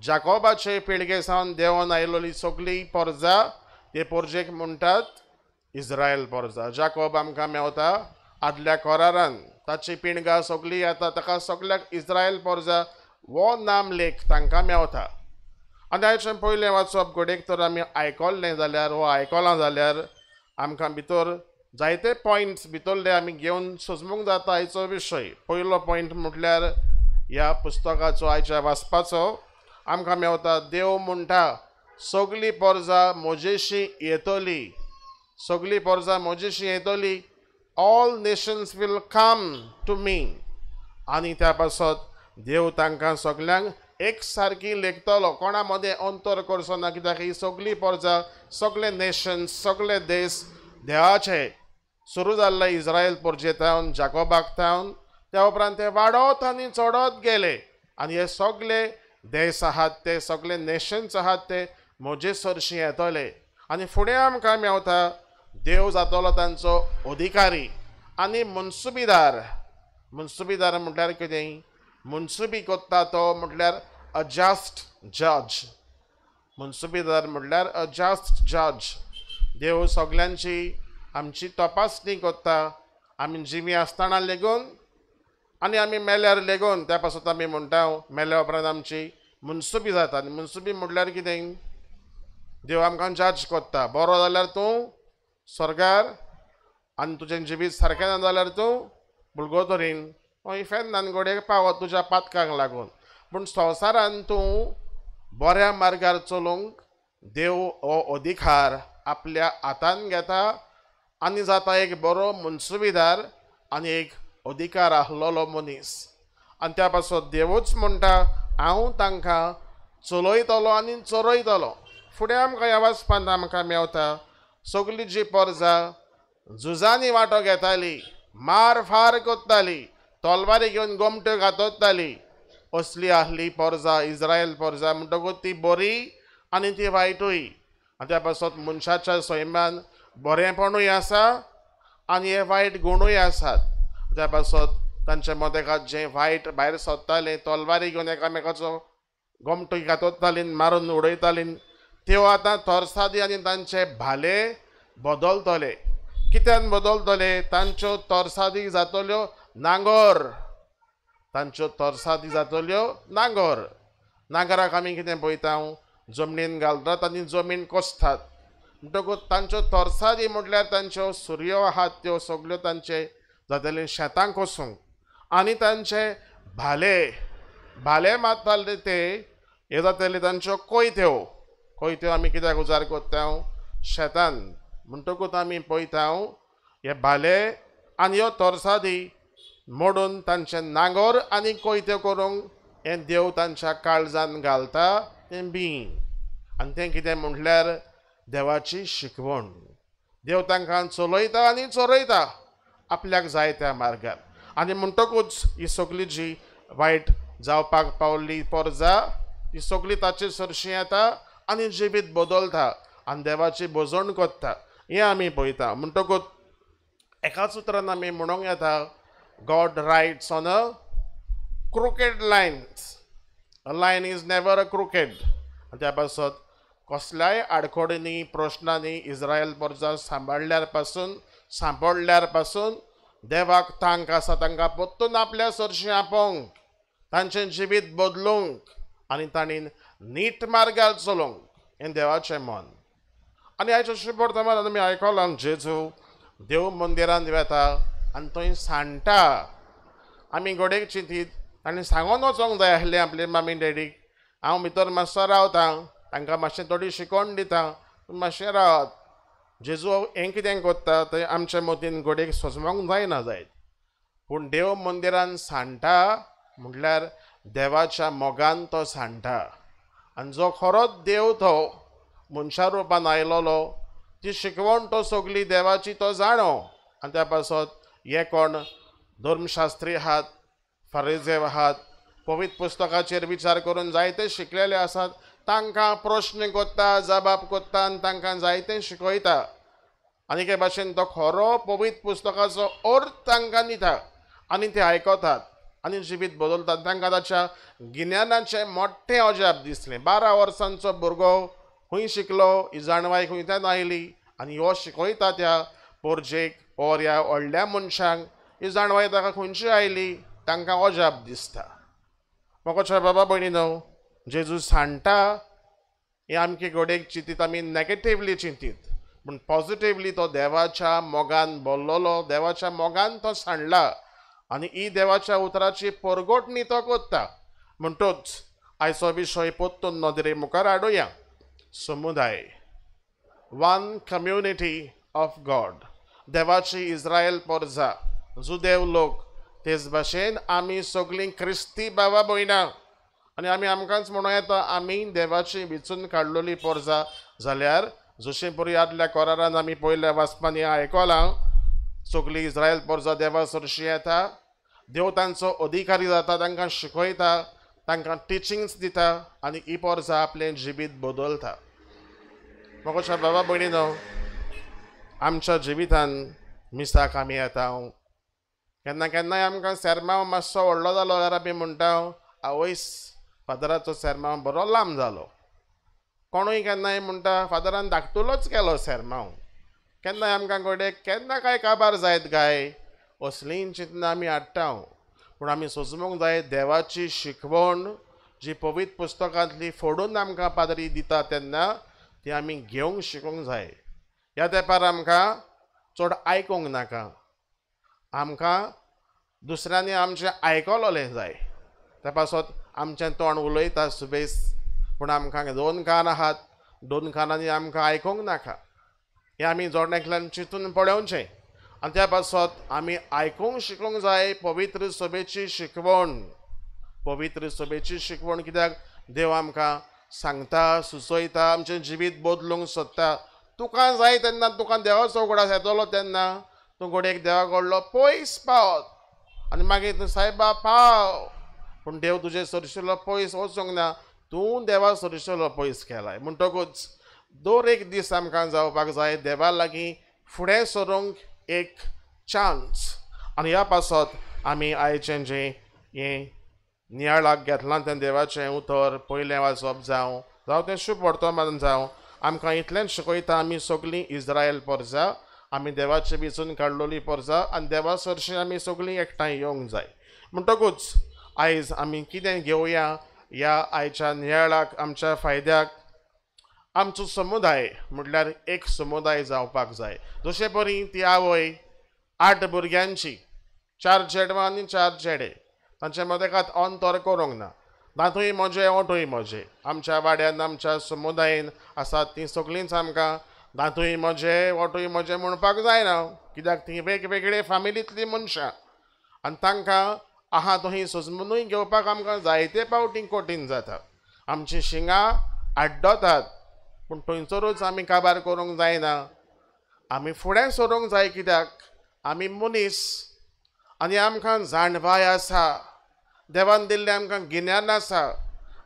जाकोबाचे पिळगे सावन देंवन आयिल्ली सगळी पोरजा ते पोरजेक म्हणटात इस्रायल पोरजा. जाकोब आमकां मेवता आदल्या कोरारान ताची पिणगां सगळीं येता ताका सगळ्याक इस्रायल पोरजा हो नाम लेख तांकां मेवता. आनी आयचें पयलें वाचप घोडेक तर आमी आयकल्लें जाल्यार वो आयकलां जाल्यार आमकां भितर जायते पॉयंट्स भितरले आमी घेवन सजमूंक जाता आयचो विशय. पयलो पॉयंट म्हटल्यार ह्या पुस्तकाचो आयच्या वाचपाचो आमकां मेवता देव म्हणटा सगळीं पोरजा म्हजेशी येतली सगळीं पोरजा म्हजेशी येतली all nations will come to me आनी त्या पासत देव तांकां सगळ्यांक एक सारकी लेखतलो कोणा मदें अंतर करचो ना कित्याक ही सगळीं पोरजा सगळे नेशन्स सगळे देश देवाचे सुरू जाल्ले इस्रायल पोरजेतावन जाकोबाक तावन त्या उपरांत ते वाडत आनी चडत गेले आनी हे सगळे देश आहात ते सगळे नेशन्स आहात ते म्हजे सरशी येतले आनी फुडें आमकां मेवता देव जातलो तांचो अधिकारी आनी मुन्सुबीदार म्हटल्यार कितें मुन्सुबी कोत्ता तो म्हटल्यार अ जस्ट जज मुन्सुबीदार म्हटल्यार अ जस्ट जज. देव सगळ्यांची आमची तपासणी कोत्ता आमी जिवी आसतना लेगून आनी आमी मेल्यार लेगून त्या पासून आमी म्हणटा मेल्या उपरांत आमची मुन्सुबी जाता आनी मुन्सुबी म्हटल्यार कितें देव आमकां जज कोत्ता. बरो जाल्यार तूं स्वर्गार आनी तुजें जिवीत सारकें ना जाल्यार तूं बुलगोदरीन फेन्नान घोडयेक पावत तुज्या पातकांक लागून. पूण संवसारान तूं बऱ्या मार्गार चलूंक देव हो अधिकार आपल्या हातान घेता आनी जाता एक बरो मुन्सुबीदार आनी एक अधिकार आसलोलो मनीस. आनी त्या पासून देवूच म्हणटा हांव तांकां चलयतलो आनी चरयतलो. फुडें आमकां ह्या वाचपांत आमकां मेवता सगळीं जी पोरजा झुजांनी वांटो घेताली मार फार कोत्ताली तलवारी घेवन गोमट्यो घातोताली असली आहली पोरजा इस्रायल पोरजा म्हणटकूच ती बरी आनी ती वायटूय. आनी त्या पासून मनशाच्या सैमान बरेंपणूय आसा आनी हे वायट गुणूय आसात. त्या पासून तांचे मदेकात जें वायट भायर सरतालें तलवारी घेवन एकामेकाचो गोमटो घातोतालीं मारून उडयतालीं त्यो आतां तोरसादी आनी तांचे भाले बदलतले. कित्यान बदलतले तांच्यो तोरसादी जातल्यो नांगोर तांच्यो तोरसादी जातल्यो नांगोर. नांगराक आमी कितें पळयता जमनीन घालतात आनी जमीन कोसतात म्हणटकूच तांच्यो तोरसादी म्हटल्यार तांच्यो सुरयो आहात त्यो सगळ्यो तांचे जातले शेतांक कोसूंक आनी तांचे भाले मारताले ते हे जातले तांच्यो कोयत्यो आमी कित्याक उजार कोत्ता शेतान म्हणटकूच आमी पळयता हे भाले आनी ह्यो तोरसादी मोडून तांचे नांगोर आनी कोयत्यो करूंक हें देव तांच्या काळजान घालता तें बीं आनी तें कितें म्हटल्यार देवाची शिकवण. देव तांकां चलयता आनी चरयता आपल्याक जाय त्या मार्गार. आनी म्हणटकूच ही सगळी जी वायट जावपाक पावल्ली पोरजा ती सगळी ताचे सरशी येता आनी जिवीत बदलता आनी देवाची भोजवण कोत्ता हें आमी पळयता. म्हणटकूच एकाच उतरान आमी म्हणूंक येता God writes on a crooked lines. A line is never a crooked. त्या पासून कसल्याय आडखोडींनी प्रश्नांनी इस्रायल पोरजा सांपडल्यार पासून देवाक तांक आसा तांकां परतून आपल्या सरशी आपोवंक तांचें जिवीत बदलूंक आनी तांणी नीट मार्गार चलोवंक हें देवाचें मन. आनी आयच्या शुभवर्तमानांत आमी आयकलां जेजू देव मंदिरांत वेता आनी थंय सांडटा. आमी घोडेक चिंतीत ताणें सांगून वचोंक जाय आसलें आपले मामी डॅडीक हांव भितर मातसो रावतां तांकां मातशें थोडी शिकवण दिता मातशें रावात. जेजू हें कितें करता थंय आमच्या मतीन घोडेक सोजमोंक जायना जायत. पूण देव मंदिरान सांडटा म्हटल्यार देवाच्या मोगान तो सांडटा. आनी जो खरोच देव तो मनशा रुपान आयलोलो ती शिकवण तो सगली देवाची तो जाणो. आनी त्या पासत हे कोण धर्मशास्त्री आहात, फारिजेव आहात, पवित्र पुस्तकाचेर विचार करून जायते शिकलेले आसात, तांकां प्रश्न कोत्ता, जबाब कोत्ता आनी तांकां जायतें शिकयता. आनी हे भाशेन तो खरो पवित्र पुस्तकाचो अर्थ तांकां दिता आनी ते आयकतात आनी जिवीत बदलतात. तांकां ताच्या गिन्यानाचें मोठ्ठें अजाप दिसलें. 12 वर्सांचो भुरगो खंय शिकलो, ही जाणवाय खंयच्यान आयली आनी हो शिकयता त्या पोरजेक ओर ह्या व्हडल्या मनशांक ही जाणवाय ताका खंयची आयली, तांकां अजाप दिसता. मोगाच्या बाबा भयणीनो, जेजू सांडटा हे आमचे घोडेक चिंतीत आमी नॅगेटिवली चिंतीत, पूण पॉझिटिवली तो देवाच्या मोगान बोल्लोलो, देवाच्या मोगान तो सांडला आनी ही देवाच्या उतराची परगोटणी तो कोत्ता. म्हणटूच आयचो विशय पोत्तून नदरे मुखार हाडुया. समुदाय, वन कम्युनिटी ऑफ गॉड. देवाची इस्रायल पोरजा, जुदेव लोक, तेच भाशेन आमी सगळीं क्रिस्ती बाबा भयणां आनी आमकांच म्हणूं येता आमी देवाची विचून काडलेली पोरजा जाल्यार जशें बरी आदल्या कोरारान आमी पयल्या वाचपांनी आयकलां, सगळी इस्रायल पोरजा देवा सरशी येता, देव तांचो अधिकारी जाता, तांकां शिकयता, तांकां टिचिंग्स दिता आनी ही पोरजा आपलें जिवीत बदलता. मोगाच्या बाबा भयणीनो, आमच्या जिवितान मिसाक आमी येता. केन्ना केन्नाय आमकां सेरमांव मातसो व्हडलो जालो जाल्यार आमी म्हणटा आवयस फादराचो सेरमांव बरो लांब जालो. कोणूय केन्नाय म्हणटा फादरान धाकटुलोच केलो सेरमांव. केन्नाय आमकां घोडेक केन्ना काय काबार जायत काय असलीं चिंतना आमी हाडटा. पूण आमी सोजमूंक जाय देवाची शिकवण जी पवित्र पुस्तकांतली फोडून आमकां पाद्री दिता तेन्ना ती आमी घेवंक शिकूंक जाय. ह्या तेंपार आमकां चड आयकूंक नाका, आमकां दुसऱ्यांनी आमचें आयकलोलें जाय. त्या पासत आमचें तोंड उलयता सुबेज, पूण आमकां 2 कान आहात, 2 कानांनी आमकां आयकूंक नाका. हें आमी जोडण्यातल्यान चिंतून पळोवचें. आनी त्या पासत आमी आयकूंक शिकूंक जाय पवित्र सभेची शिकवण. पवित्र सभेची शिकवण कित्याक देव आमकां सांगता, सुचयता, आमचें जिवीत बदलूंक सोदता. तुका जाय तेन्ना तुका देवाचो घोडास येतलो तेन्ना तूं घोडेक देवा कडलो पयस पावत आनी मागीर तूं सायबा पाव. पूण देव तुजे सरशिल्लो पयस वचूंक ना, तूं देवा सरशिल्लो पयस केलाय. म्हणटकूच दर एक दीस आमकां जावपाक जाय देवा लागीं फुडें सरूंक एक चान्स. आनी ह्या पासत आमी आयचें जें हें नियाळाक घेतलां तें देवाचें उतर पयलें वाचप जावं तें शुभ वर्तमान जावं आमकां इतलेंच शिकयता आमी सगळीं इस्रायल पोरजा, आमी देवाची विचून काडलेली पोरजा आनी देवा सरशी आमी सगळीं एकठांय येवंक जाय. म्हणटकूच आयज आमी कितें घेवया ह्या आयच्या नियाळाक आमच्या फायद्याक. आमचो समुदाय म्हटल्यार एक समुदाय जावपाक जाय. जशे परी ती आवय 8 भुरग्यांची, 4 चेडवां आनी 4 चेडे, तांचे मदेकात अंतर करूंक ना. दांतूय म्हजे ओठूय म्हजे. आमच्या वाड्यान आमच्या समुदायान आसात तीं सगळींच आमकां दांतूय म्हजे ओठूय म्हजे म्हणपाक जायना, कित्याक तीं वेगवेगळे फामिलींतलीं मनशां आनी तांकां आहा थंय सजमूनूय घेवपाक आमकां जायते फावटी कठीण जाता. आमचीं शिंगां आड्डतात, पूण थंयसरूच आमी काबार करूंक जायना. आमी फुडें सरूंक जाय कित्याक आमी मनीस आनी आमकां जाणवाय आसा, देवान दिल्लें आमकां गिन्यान आसा,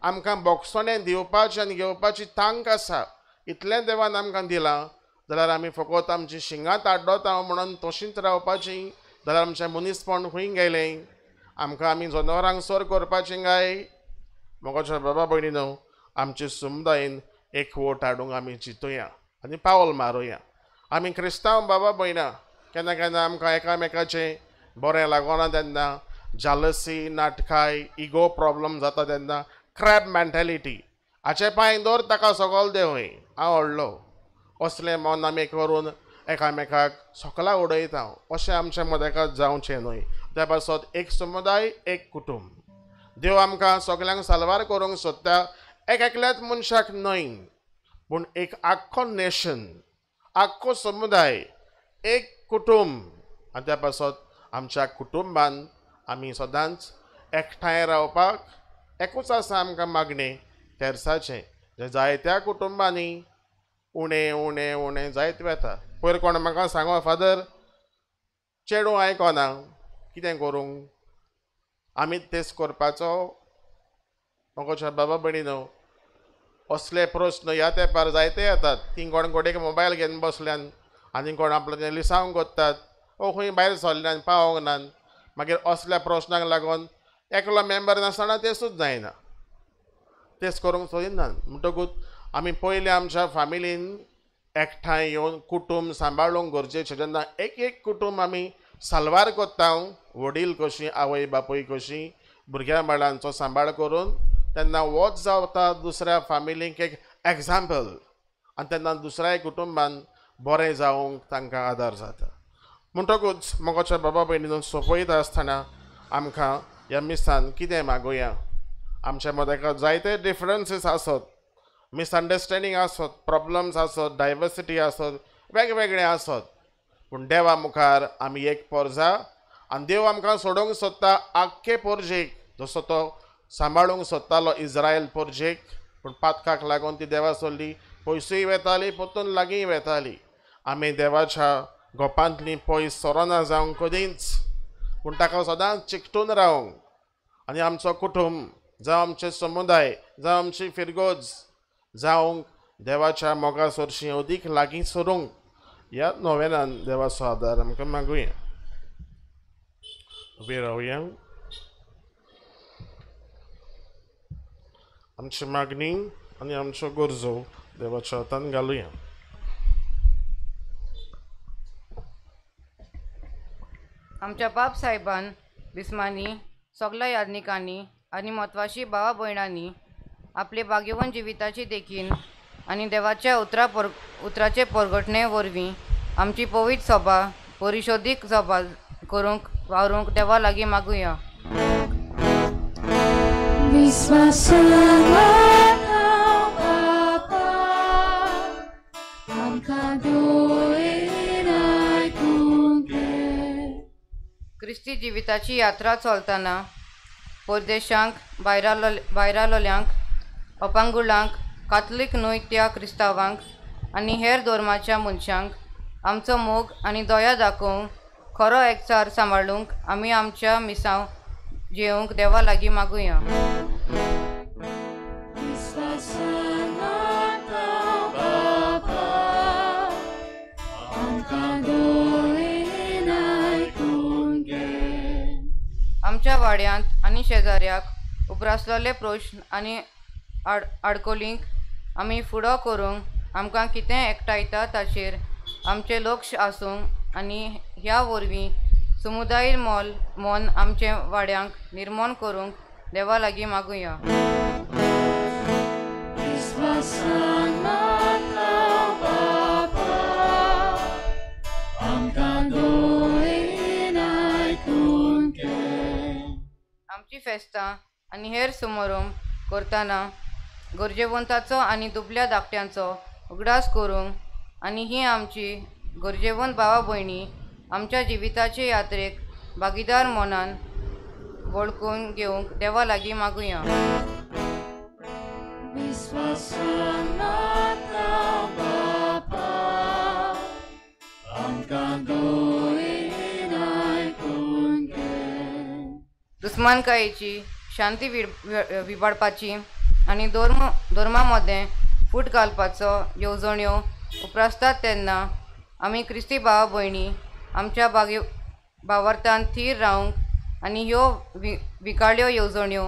आमकां बोगसोणें दिवपाचें आनी घेवपाची तांक आसा. इतलें देवान आमकां दिलां जाल्यार आमी फकत आमची शिंगांत आड्डोता म्हणून तशींच रावपाचीं जाल्यार आमचें मनीसपण खंय गेलें. आमकां आमी जनावरांक सर करपाचीं काय. मोगाच्या बाबा भयणीनो, आमच्या समुदायान एकवट हाडूंक आमी चिंतुया आनी पावल मारुया. आमी क्रिस्तांव बाबा भयणां, केन्ना केन्ना आमकां एकामेकाचें बरें लागना तेन्ना जालसी, नाटकाय, इगो प्रॉब्लम जाता तेन्ना क्रॅब मेंटेलिटी, हाचे पांय दवर ताका सकयल देंवय, हांव व्हडलो, असलें मन आमी करून एकामेकाक सकला उडयता. अशें आमच्या मदेकात जावचें न्हय. त्या पासत एक समुदाय, एक कुटुंब. देव आमकां सगल्यांक साल्वार करूंक सोदता, एकल्याच मनशाक न्हय पूण एक आख्खो नेशन, आख्खो समुदाय, एक कुटुंब, आनी त्या पासत आमच्या कुटुंबान आमी सदांच एकठांय रावपाक एकूच आसा आमकां मागणें तेर्साचें, जें जायत्या कुटुंबांनी उणें उणें उणें जायत वता. पयर कोण म्हाका सांगो, फादर चेडूं आयकोना, कितें करूं? आमी तेच करपाचो? म्हाकोच्या बाबा भयणीनो, असले प्रस्न ह्या तेंपार जायते येतात. तीं कोण गोडेक मोबायल घेवन बसल्यान आनी कोण आपलें लिसांव कोत्तात, ओ खंय भायर सरल्यान पावोंक नान. मागीर असल्या प्रस्नाक लागून एकलो मेंबर नासतना तेंसूच जायना, तेच करूंक सोदिनात. म्हणटकूच आमी पयलीं आमच्या फॅमिलीन एकठांय येवन कुटुंब सांबाळूंक गरजेचें. जेन्ना एक एक कुटुंब आमी साल्वार कोत्ता, वडील कशीं, आवय बापूय कशीं भुरग्यां बाळांचो सांबाळ करून, तेन्ना वोच जावता दुसऱ्या फॅमिलीक एक एग्जाम्पल, आनी तेन्ना दुसऱ्या कुटुंबान बरें जावंक तांकां आदार जाता. म्हणटकूच मोगाच्या बाबा भयणीन सोंपयता आसतना आमकां ह्या मिसान कितें मागुया? आमच्या मदें जायते डिफरन्सीस आसत, मिसअंडरस्टँडींग आसत, प्रॉब्लम्स आसत, डायवर्सिटी आसत, वेगवेगळे आसत, पूण देवा मुखार आमी एक परजा, आनी देव आमकां सोडूंक सोदता आख्खे पोरजेक, जसो तो सांबाळूंक सोदतालो इज्रायल पोरजेक. पूण पातकाक लागून ती देवा सोडली, पयसूय वेताली, परतून लागीं वेताली. आमी देवाच्या गोपांतलीं पयस सरोना जावंक कदींच, पूण ताका सदांच चिकटून रावंक, आनी आमचो कुटुंब जावं आमचे समुदाय जावं आमची फिरगोज जावंक देवाच्या मोगा सरशीं अदीक लागीं सरूंक ह्या नोवेनान देवाचो आदार आमकां मागुया. उबे रावया. आमची मागणी आनी आमच्यो गरजो देवाच्या हातान घालुया. आमच्या बाब साहेबान बिस्मांनी, सगल्या याज्ञिकांनी आनी म्हत्वाची भावा भयणांनी आपले भाग्यवन जिविताची देखीन आनी देवाच्या उतराचे परगटणे वरवीं आमची पवित्र सभा परिशोधीक सभा करूंक वावरूंक देवा लागीं मागुया. क्रिस्ती जिविताची यात्रा चलतना परदेशांक, भायरालोल्यांक, अपांगुळांक, कातलीक न्हय त्या क्रिस्तावांक आनी हेर धर्माच्या मनशांक आमचो मोग आनी दया दाखोवंक खरो एकचार सांबाळूंक आमी आमच्या मिसांव जेवंक देवा लागीं मागुया. आमच्या वाड्यांत आनी शेजाऱ्याक उप्रासलेले प्रश्न आनी आडकोलींक आमी फुडो करूंक आमकां कितें एकठांयता ताचेर आमचें लक्ष आसूंक आनी ह्या वरवीं समुदाय मोन आमचे वाड्यांक निर्माण करूंक देवा लागीं मागुया. आमची फेस्तां आनी हेर समारंभ करतना गरजेवंताचो आनी दुबल्या धाकट्यांचो उगडास करूंक आनी ही आमची गरजेवंत भावा भयणी आमच्या जिविताचे यात्रेक भागीदार मनान वळखून घेवंक देवा लागीं मागुया. दुस्मानकायेची शांती विबाडपाची आनी धर्मा मदें फूट घालपाचो येवजण्यो उप्रासतात तेन्ना आमी क्रिस्ती भावा भयणी आमच्या भावार्थान थीर रावंक आनी ह्यो विकाळ्यो येवजण्यो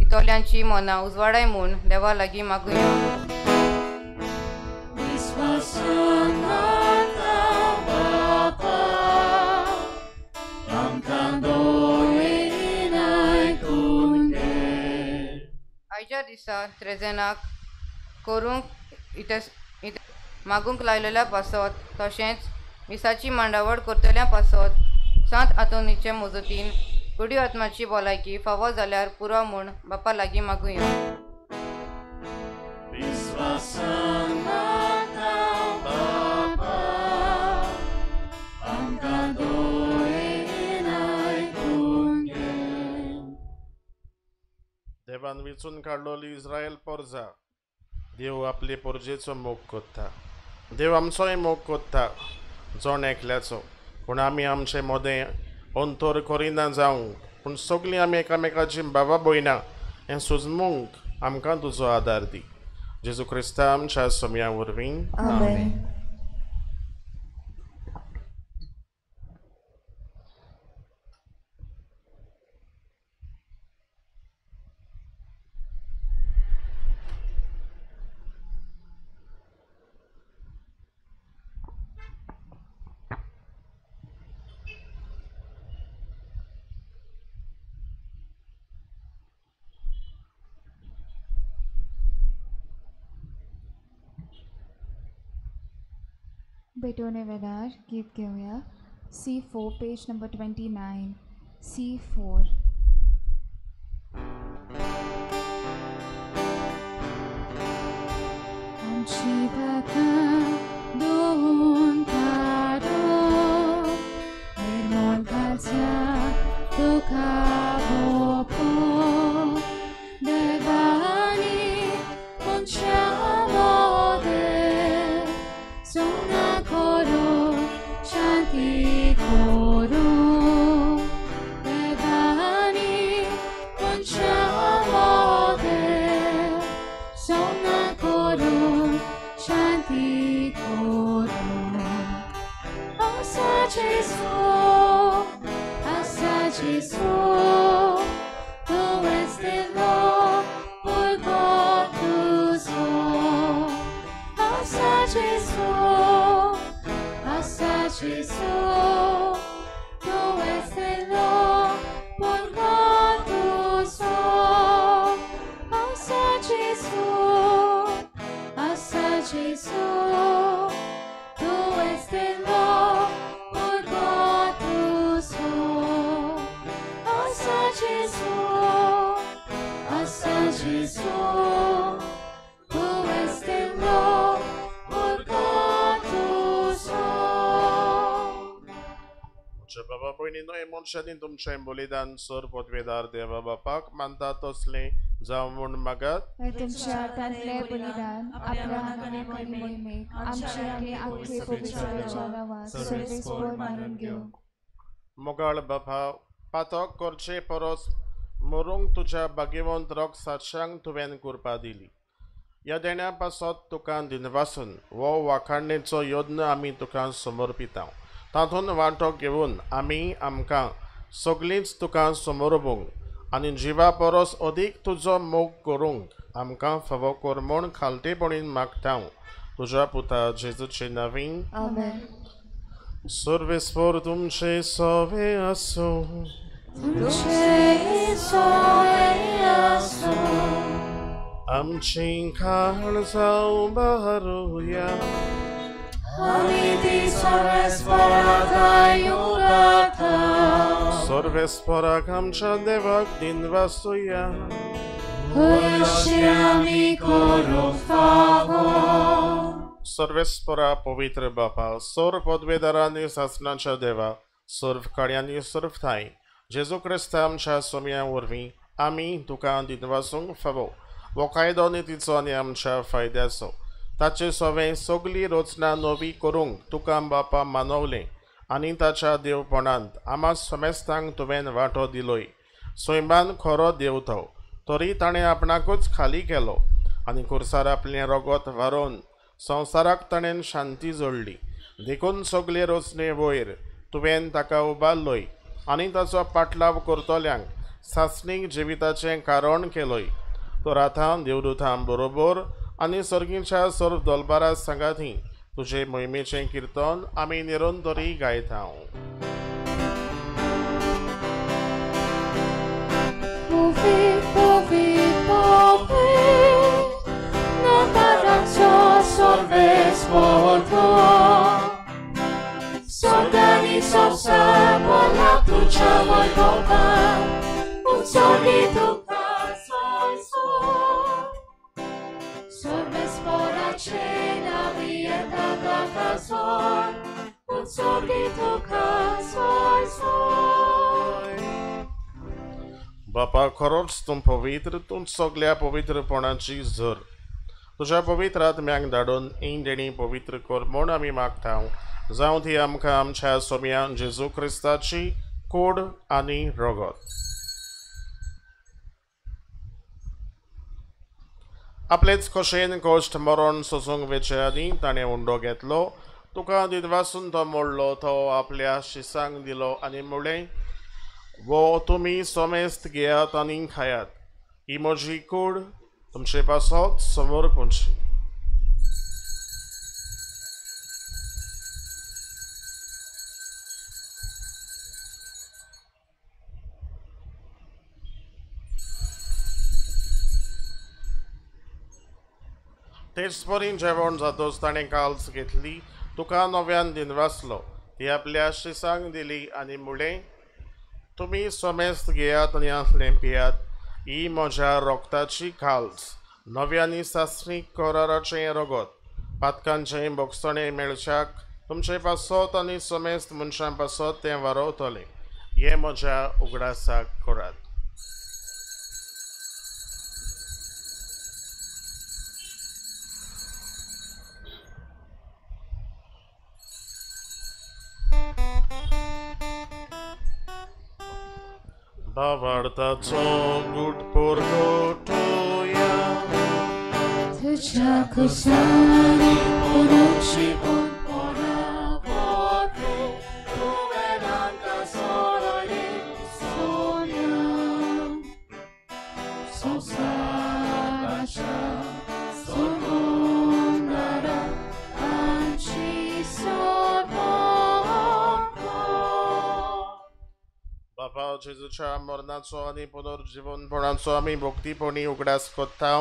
इतोल्यांची मनां उजवाडाय म्हूण देवा लागीं मागुया. आयच्या दिसा त्रेजेनाक करूंक मागूंक लायलेल्या पासत तशेंच मिसाची मांडावळ करतल्या पासत सांत आतोनीचे मजतीन कुडी आत्माची भलायकी फावो जाल्यार पुरो म्हूण बापा लागीं मागुया. इजिप्तान वेचून काडलोली इस्रायल पोरजा देव आपले पोरजेचो मोग कोत्ता. देव आमचोय मोग कोत्ता जोण एकल्याचो. पूण आमी आमचे मोदें अंतोर करिना जावं पूण सगळीं आमी एकामेकाची बाबा भयणां हें सुजमूंक आमकां तुजो आदार दी. जेजू क्रिस्ता आमच्या सोम्या वरवीं आमेन. बेटोने वेदार गीत घेऊया. C4 page number 29. C4. आमची भाका दोन तारो निर्मल घालच्या तुका बोपो देवानी मनशा मोदे सोना करो शांति करो देवानी मनशा मोदे सोना करो शांति करो. आशा Jesu, tu és Senhor, por todos nós. Asa Jesu, tu és Senhor, por todos nós. Asa Jesu, tu és Senhor, por todos nós. Asa Jesu, tu és Senhor, por todos nós. Czy baba powinno emocjani तुमचे बलिदान सर पदवेदार देवा बापाक मानतात असले जावं म्हूण मागात. तुमच्या हातांतले बलिदान आपल्या हाताने मोहिमेक आमचे आनी आमचे पवित्र विचारावा सर्वेस्वर मानून घेऊ. मोगाळ बापा पातक करचे परस मरूंक तुज्या भाग्यवंत रक्ताच्यांक तुवें कृपा दिली. ह्या देण्या पासत तुका दिनवासून वो वाखाणणेचो यत्न आमी तुका समर्पिता. तातूंत वांटो घेवन आमी आमकां सगळींच तुका समर्पूंक आनी जिवा परस अदीक तुजो मोग करूंक आमकां फावो कर म्हूण खालतेपणीन मागता तुज्या पुता जेजूचे नांवीं. आमेन. सर्वेस्वर तुमचे सवे आसूं. तुझे सोय असो. आमची काळजां बहरुया. आमी ती सर्वेस्पराक गायुगाता. सर्वेस्पराक आमच्या देवाक दिनवासूया. अशें आमी करूंक फावो. सर्वेस्परा पवित्र बापा सर पदवेदारांनी शासनाच्या देवा सर्व काळ्यांनी सर्व थाय जेजू क्रिस्त आमच्या सोम्या वरवीं आमी तुका दिनवासूंक फावो. वो कायदो नितीचो आनी आमच्या फायद्याचो ताचे सवें सगळीं रचना नवी करूंक तुका बापा मानवलें आनी ताच्या देवपणांत आमा समेस्तांक तुवें वांटो दिलोय. सैमान खरो देव तो तरी ताणें आपणाकूच खाली केलो आनी खुर्सार आपलें रगत व्हारोवन संवसाराक ताणें शांती जोडली. देखून सगळे रचने वयर तुवें ताका उबारलोय आनी ताचो पाटलाव करतल्यांक सासणीक जिविताचें कारण केलोय. तो रातां देवदूतां बरोबर आनी सर्गीच्या सर्व दलबारा सांगाती तुजे मोहिमेचें किर्तन आमी निरंतरी गायता. Soldani sosa bola tucia voi copa. Un solito caso Sorvespora cena vieta da casor. Un solito caso बापा खरोच तूं पवित्र, तूं सगळ्या पवित्रपणाची झर. तुज्या पवित्र आत्म्याक धाडून ही देणी पवित्र कर म्हूण आमी मागता. जावं ती आमकां आमच्या सोम्यान जेजू क्रिस्ताची कूड आनी रगत. आपलेच कशेन कश्ट मरण सोसूंक वेचे आनी ताणें उंडो घेतलो. तुका दिनवासून तो मोडलो, तो आपल्या शिसांक दिलो आनी म्हणलें, वो तुमी सोमेस्त घेयात आनी खायात. ही म्हजी कूड तुमचे पासत समोर पोंची. तेच परीन जेवण जातोच ताणें काल्स घेतली, तुका नव्यान दिनवासलो, ती आपल्या शिसांक दिली आनी म्हणलें, तुमी सोमेस्त घेयात आनी आसलें पियात. ही म्हज्या रोगताची काल्स, नव्यानी सासणीक कराराचें रगत, पातकांचें बोगसणें मेळच्याक तुमचे पासत आनी सोमेस्त मनशां पासत तें वारवतलें. हें म्हज्या उगडासाक करात. Bavartaco gut porgotuja, Tudzia kusani poruči podpora vodu, Uvedanka soroli sonja. Sosadača, Sorgundara, Anči Bapa Jezucia mornaco ani punorजीवनपणाचो आमी भक्तीपणी उगडास कोत्ता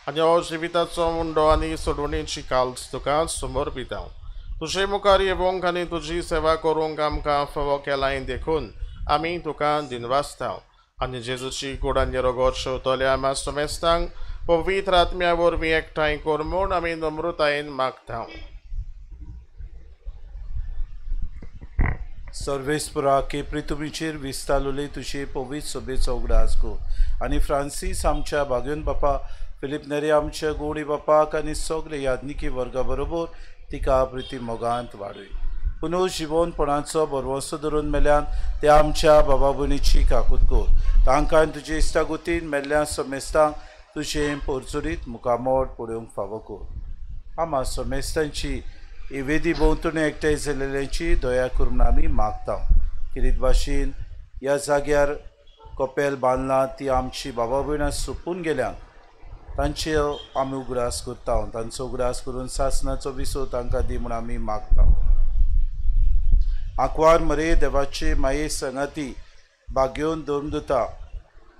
आनी हो जिविताचो मुंडो आनी सोडवणेची काल्स तुका समर्पिता. तुजे मुखार येवंक आनी तुजी सेवा करूंक आमकां फावो केलां देखून आमी तुका दिनवासता. आनी जेजूची कूड आनी रगत शेवतल्या आम्हा सोमेस्तांक पवित्र आत्म्या वरवीं एकठांय कर म्हूण आमी नम्रतायेन मागता. सर्वेस्परा केप्री तुमीचेर विस्तारलोले तुजे पवित्र सोबेचो उगडास गो आनी फ्रांसीस आमच्या भाग्योन बापा, फिलिप नेरे आमच्या गोडी बापाक आनी सगळे यादनिकी वर्गा बरोबर तिका प्रिती मोगांत वाडय. पुनर्जीवनपणाचो बरवंसो धरून मेल्यान ते आमच्या बाबा भयणीची काकूत कर. तांकां तुजे इश्टागुतीन मेल्ल्या सोमेस्तांक तुजें पोरचुरीत मुखामोड पळोवंक फावो कर. आम्हा सोमेस्तांची वेदी भोंवतणी एकठांय जालेल्यांची दया करून आमी मागता. किरीत भाशेन ह्या जाग्यार कपेल बांदलां ती आमची बाबा भयणां सोंपून गेल्यान तांचे आमी उगडास करता. तांचो उगडास करून सासणाचो विसो तांकां दी म्हूण आमी मागता. आंकवार मरे देवाचे माये संगाती भाग्योन धर्मदुता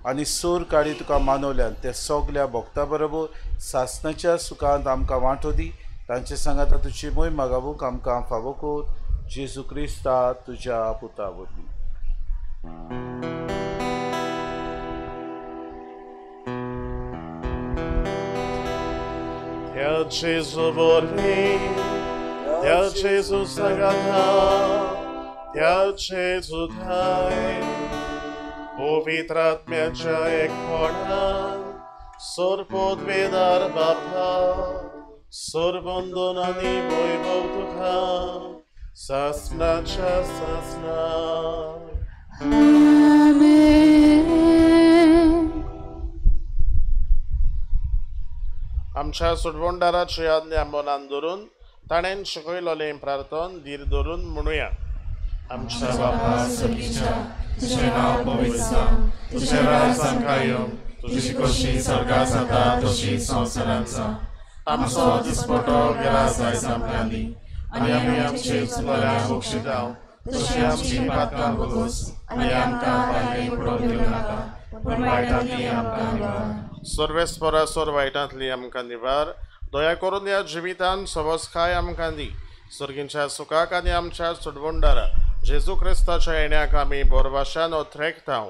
आनी सोर काडी तुका मानवल्यान त्या सगल्या भक्तां बरोबर सासणाच्या सुखांत आमकां वांटो दी. तांचे सांगात तुजी मोय मागावूंक आमकां फावो कर. जेजू क्रिस्ता तुज्या पुता वरवीं. त्या जेजू वरवीं, त्या जेजू सांगाता, त्या जेजू थाय, पवित्र आत्म्याच्या एकपणान सोरपोदवेदार बापा, सोरबंदन आनी वैभव तुका सासणाच्या सासणा. आमच्या सुडवणदाराची आज्ञा मनान धरून ताणें शिकयलोलें प्रार्थन धीर धरून म्हणुया. आमच्या बापा सगळीच्या, तुझें नांव पवित्र जावं, तुझें राज आमकां येवं, तुजी कशी स्वर्गांत जाता तशी संवसारांत जावं. आमचो दिसपटो गिरास आयज आमकां दी, आनी आमी आमचे चुकलेल्यांक बक्षिता, तशी आमची पातकां बगोस, आनी आमकां पातयेंत पडोवंक दिवं नाका, पूण वायटांतली आमकां निवार. सर्वेस्परा सोर वायटांतली आमकां निवार. दया करून ह्या जिवितान सवस्काय आमकां दी. सर्गींच्या सुखाक आनी आमच्या सुडवणदारा जेजू क्रिस्ताच्या येण्याक आमी बोरवाशान ओथरेकता.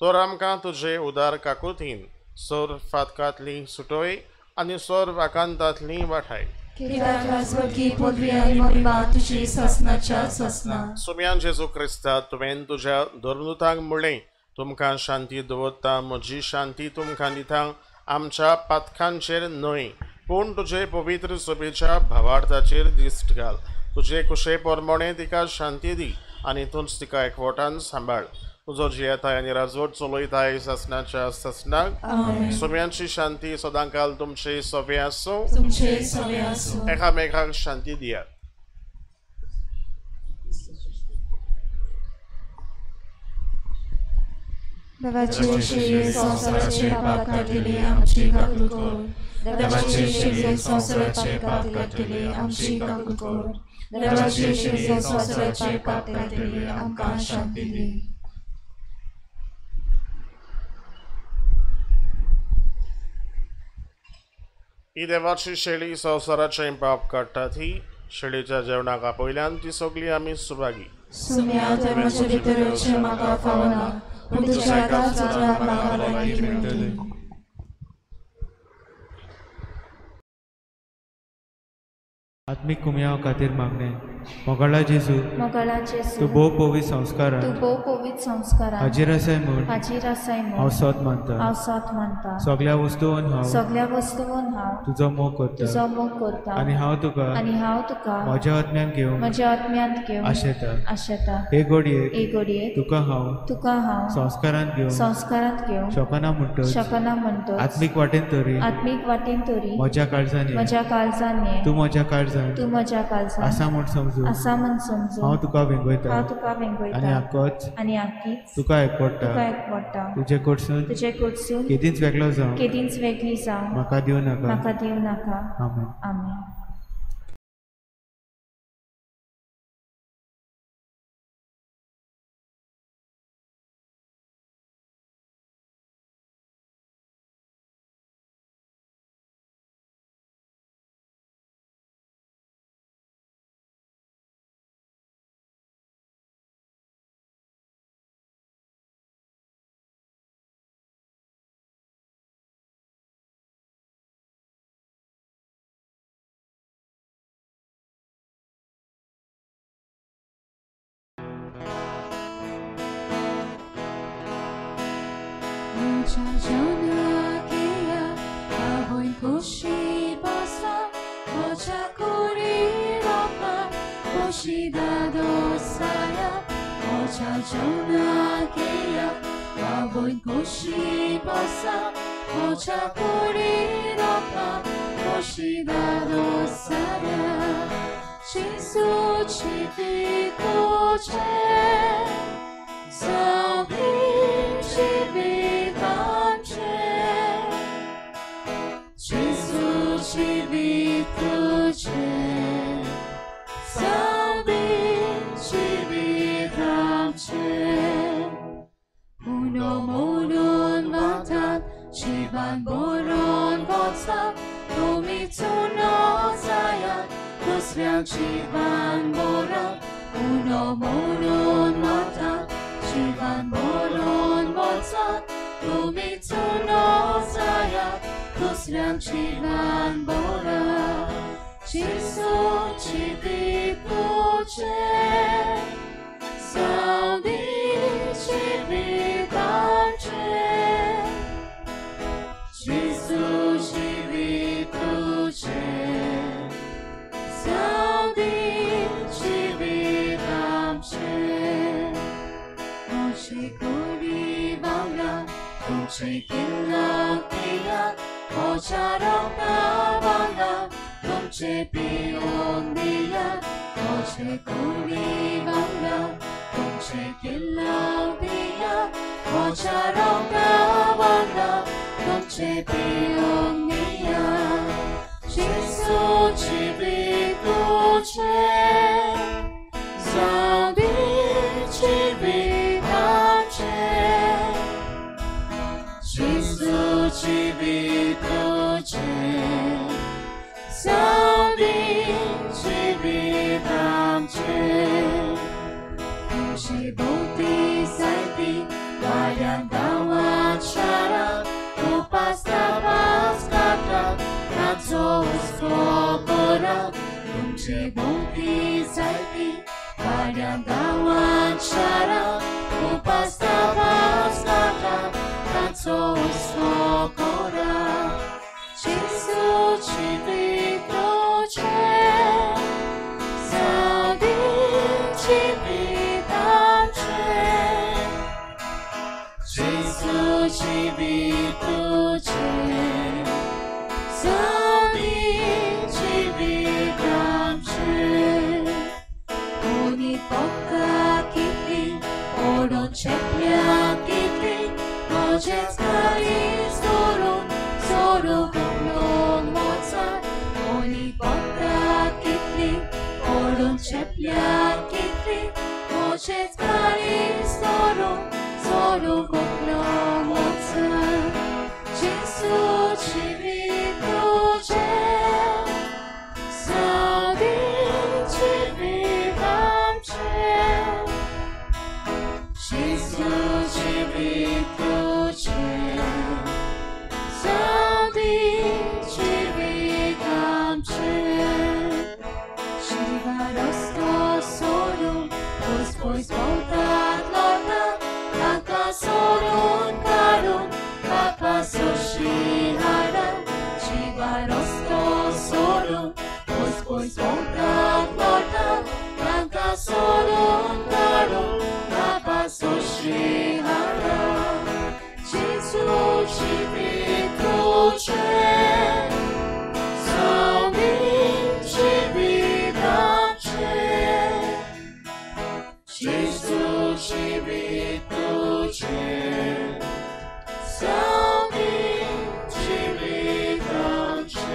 तर आमकां तुजे उदार काकुतीन सोर फातकांतली सुटोय आनी सोर वाकांतांतली वाठाय. कित्याक राजवटी पदवी आनी महिमा तुजी सासणाच्या सासणा. सुम्यान जेजू क्रिस्ता तुवें तुज्या धर्मदुतांक म्हणलें, तुमकां शांती दवरता, म्हजी शांती तुमकां दिता. आमच्या पातकांचेर न्हय पूण तुजे पवित्र सभेच्या भावार्थाचेर दिश्ट घाल. तुजे कुशे पोरमोणे तिका शांती दी आनी तूंच तिका एकवटान सांबाळ. तुजो जियेताय आनी राजवट चलयताय ससनाच्या ससनाक. सोम्यांची शांती सदांकाल तुमचे सोबे आसूं. एकामेकाक शांती दियात. देवाचे शिये संसाराचे पाप काढलेले आमची काकूळ कर. देवाचे शिये संसाराचे पाप काढलेले आमची काकूळ कर. देवाचे शिये संसाराचे पाप काढलेले आमकां शांती दी. ही देवाची शेळी संवसाराचे पाप काडटा. ती शेळीच्या जेवणाका पयल्यान ती सगळी आमी सुभागी. सुम्या ते म्हजे भितरचे म्हाका फावना, पूण तुज्या काळजांतल्यान म्हाका भलायकी मेळटली. आत्मिक कुमयाव खातीर मागणे. मोगाळा जेजू, तूं भोव पवित्र संस्कारान हाजीर आसाय म्हूण हांव सोत मानता. सगळ्या वस्तूंत हांव तुजो मोग करता आनी हांव तुका म्हज्या आत्म्यान घेवन आशेता. हे घडयेक तुका हांव संस्कारांत घेवन शकना म्हणटच आत्मीक वाटेन तरी म्हज्या काळजांनी तूं म्हज्या काळजांत आसा म्हूण समजून हांव तुका वेंगयता आनी आख्खीच तुका एकवडटा. तुजे कडसून केदींच वेगळो जावं म्हाका दिवं नाका. आमेन. Padang gawan syarab, upas tabas आमचो हुस्को कोरा जेजूची विटोचे जावदीची वीट आमचे जेजूची विटोचे जावदीची वीट आमचे Ogni bocca che ti, o non c'è più che ti, non c'è solo con l'uomo. Ogni bocca che ti, o non c'è più che ti, non c'è solo con l'uomo. Gesù ci riduce, Jesus ci riduce, Saudi ci riduce, Shiva rosto solo, poi svoltat l'orda, anca solo un caro, papa soshihara, Shiva rosto solo, poi svoltat l'orda, anca solo un caro, Soshihara, Gesù ci riduce, Saudi ci riduce, Gesù ci riduce, Saudi ci riduce.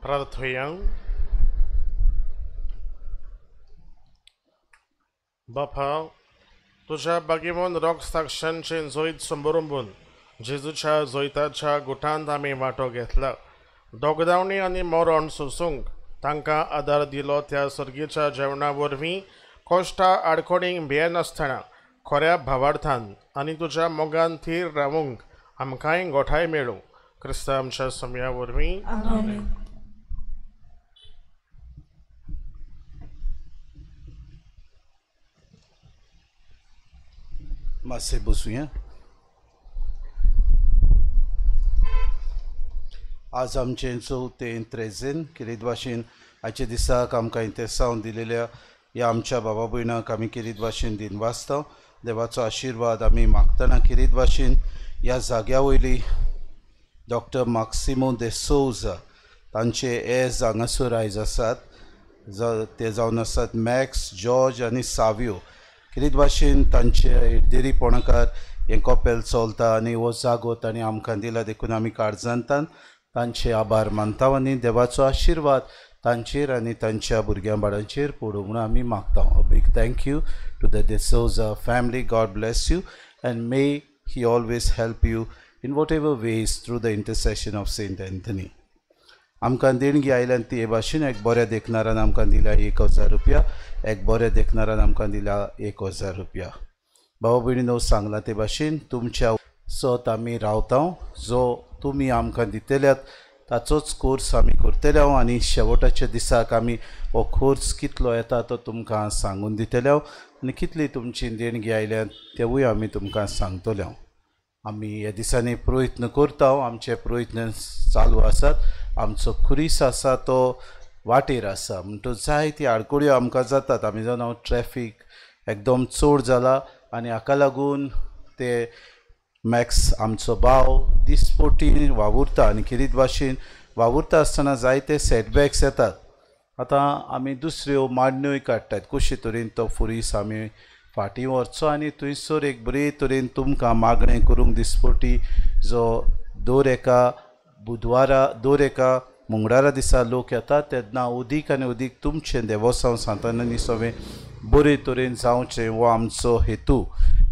प्रार्थया बापा तुझ्या बागेवन रोग साक्षांचे जोईत समोरुंबून जेजूच्या जोईताच्या गुटांत आमी वांटो घेतला दोगदावणी आनी मरण सोसूंक तांकां आदार दिलो त्या सर्गेच्या जेवणा वरवीं कश्टां आडखडींक भियेनासतना खऱ्या भावार्थान आनी तुज्या मोगान थीर रावूंक आमकांय गोठाय मेळूं क्रिस्ता आमच्या समया वरवीं आमेन. मातशें बसूया. आज आमचें चवथें त्रेजेन किरीत भाशेन आजच्या दिसाक आमकां इंतेसांव दिलेल्या ह्या आमच्या बाबा भयणाक आमी किरीत भाशेन दिन वाचता. देवाचो आशिर्वाद आमी मागतना किरीत भाशेन ह्या जाग्या वयली डॉक्टर माक्सिमो दे सोजा तांचे एज हांगासर आयज आसात. ते जावन आसात मॅक्स जॉर्ज आनी सावियो. किरीत भाशेन तांचे येदेरीपणाकार हें कॉपेल चलता आनी हो जागो तांणी आमकां दिला देखून आमी काळजांतान तांचे आभार मानता आनी देवाचो आशिर्वाद तांचेर आनी तांच्या भुरग्यां बाळांचेर पडूं म्हणून आमी मागता. A big thank you to the D'Souza family. God bless you and may he always help you in whatever ways through the intercession of Saint Anthony. आमकां देणगी आयल्यान ती हे भाशेन एक बऱ्या देखणारान आमकां दिल्या 1000 रुपया, एक बऱ्या देखणारान आमकां दिल्या 1000 रुपया. भाव भयणीनो सांगला ते भाशेन तुमच्या सत आमी रावता जो तुमी आमकां दितल्यात ताचोच कोर्स आमी करतले आनी शेवटाच्या दिसाक आमी हो कोर्स कितलो येता तो तुमकां सांगून दितले आनी कितली तुमची देणगी आयल्या तेवूय आमी तुमकां सांगतले आमी ह्या दिसांनी प्रयत्न करता आमचे प्रयत्न चालू आसात आमचो खुरीस आसा तो वाटेर आसा म्हणटूच जायती आडकोळ्यो आमकां जातात आमी जावन हांव ट्रॅफीक एकदम चड जाला आनी हाका लागून ते मॅक्स आमचो भाव दिसपोटी वावुरता आनी किरीत भाशेन वावुरता आसतना जायते सेटबॅक्स येतात आतां आमी दुसऱ्यो मांडण्योय काडटात कशे तरेन तो फुरीस आमी फाटीं व्हरचो आनी थंयसर एक बरे तरेन तुमकां मागणें करूंक दिसपोटी जो दर एका मंगळारा दिसा लोक येतात तेन्ना उदीक आनी उदीक तुमचें देवोत्सव सांताननी सवें बरे तरेन जावचें हो आमचो हेतू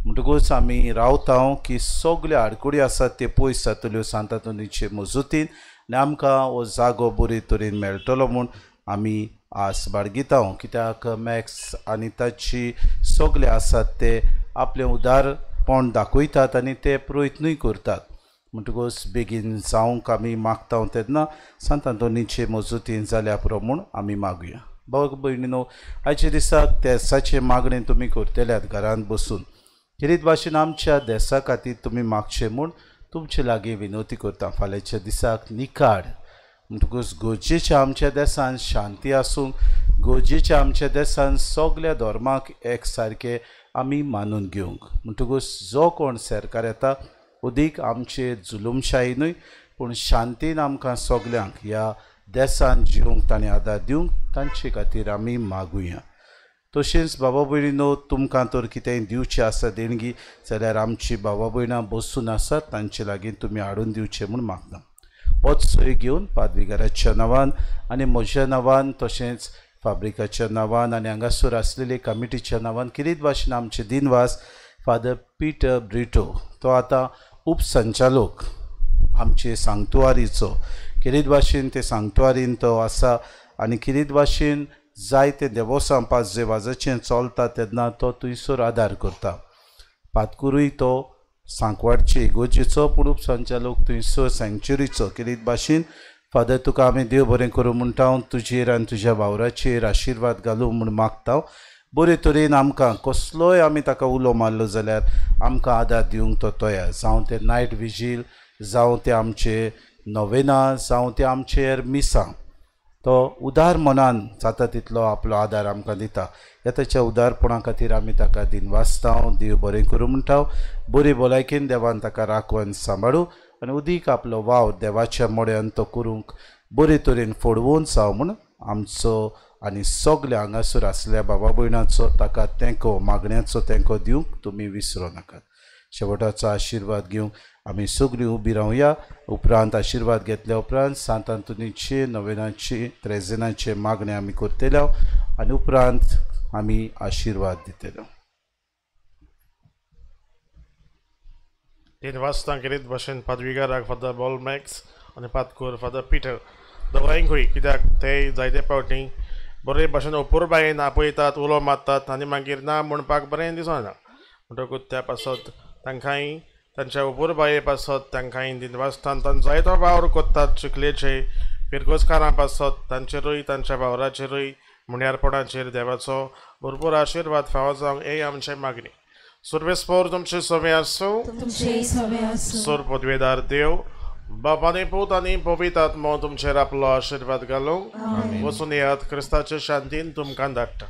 म्हणटकूच आमी रावता की सगल्यो आडकुडी आसात त्यो पयस जातल्यो सांताननीचे मजतीन आनी आमकां हो जागो बरे तरेन मेळटलो म्हूण आमी आस बाळगिता कित्याक मॅक्स आनी ताची सगळे आसात ते आपलें उदारपण दाखयतात आनी ते प्रयत्नूय करतात म्हणटकूच बेगीन जावंक आमी मागता तेन्ना सांत आंतोनीचे मजतीन जाल्या पुरो म्हूण आमी मागुया भाव भयणीनो आयच्या दिसाक देसाचे मागणें तुमी करतल्यात घरांत बसून किरीत भाशेन आमच्या देसा खातीर तुमी मागचें म्हूण तुमचे लागीं विनवती करता फाल्यांच्या दिसाक निकाड म्हणटकूच गोजेच्या आमच्या देसान शांती आसूंक गोजेच्या आमच्या देसान सगळ्या धर्माक एक सारके आमी मानून घेवंक म्हणटकूच जो कोण सरकार येता उदीक आमचे जुलूमशायेनूय पूण शांतीन आमकां सगल्यांक ह्या देसान जिवंक ताणें आदार दिवंक तांचे खातीर आमी मागुया तशेंच बाबा भयणीनो तुमकां तर कितेंय दिवचें आसा देणगी जाल्यार आमची बाबा भयणां बसून आसात तांचे लागीं तुमी हाडून दिवचें म्हूण मागता होच सय घेवन पाद्रीगाराच्या नांवान आनी म्हज्या नांवान तशेंच फाब्रिकाच्या नांवान आनी हांगासर आसलेले कमिटीच्या नांवान किरीत भाशेन आमचे दिनवास फादर पिटर ब्रिटो तो आतां उपसंचालक आमचे सांक्तुआरीचो किरीत भाशेन ते सांक्तुआरीन तो आसा आनी किरीत भाशेन जायते देवोत्सव पांच जे वाजाचें चलता तेन्ना तो थंयसर आदार करता पातकुरूय तो सांकवाडचे इगोजेचो पूण उपसंचालक थंयसर सँक्च्युरीचो किरीत भाशेन फादर तुका आमी देव बरें करूं म्हणटा तुजेर आनी तुज्या वावराचेर आशिर्वाद घालूं म्हूण मागता बरे तरेन आमकां कसलोय आमी ताका उलो मारलो जाल्यार आमकां आदार दिवंक तो तयार जावं ते नायट विजील जावं ते आमचे नोवेना जावं ते आमचे मिसां तो उदार मनान जाता तितलो आपलो आदार आमकां दिता ह्या ताच्या उदारपणा खातीर आमी ताका दिनवासता देव बरें करूं म्हणटा बरे भलायकेन देवान ताका राखून सांबाळूं आनी उदीक आपलो वाव देवाच्या मोड्यान तो करूंक बरे तरेन फोडवून जावं म्हूण आमचो आनी सगल्या हांगासर आसल्या बाबा भयणांचो ताका तेंको मागण्याचो तेंको दिवंक तुमी विसरूं नाकात शेवटाचो आशिर्वाद घेवंक आमी सगळीं उबी रावया उपरांत आशिर्वाद घेतल्या उपरांत सांत आंतोनीचे नोवेनाचे त्रेजेनाचे मागणे आमी करतले आनी उपरांत आमी आशिर्वाद दितले दिनवासतां किरीत भाशेन पाद्रीगाराक फादर बॉलमॅक्स आनी पातकूर फादर पिटर दोगांयकूय कित्याक ते जायते फावटी बरे भाशेन अपुरबायेन आपयतात उलो मारतात आनी मागीर ना म्हणपाक बरें दिसना म्हणटकूच त्या पासत तांकांय तांच्या अपुरबाये पासत तांकांय दिनवासतान तांचो जायतो वावर कोत्तात चिखलेचे फिरगोजकारां पासत तांचेरूय तांच्या वावराचेरूय मुण्यारपणाचेर देवाचो भरपूर आशिर्वाद फावो जावंक हे आमचे मागणी सुर्वेस्पोर तुमचे सवे आसूं सुर पदवेदार देव बापानी पूत आनी पवित्र आत्मो तुमचेर आपलो आशिर्वाद घालूंक वचून येयात क्रिस्ताचे शांतीन तुमकां धाडटा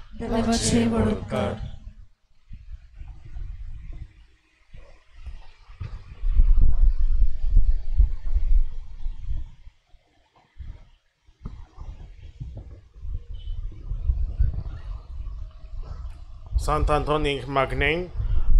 Sant Antonín magnény,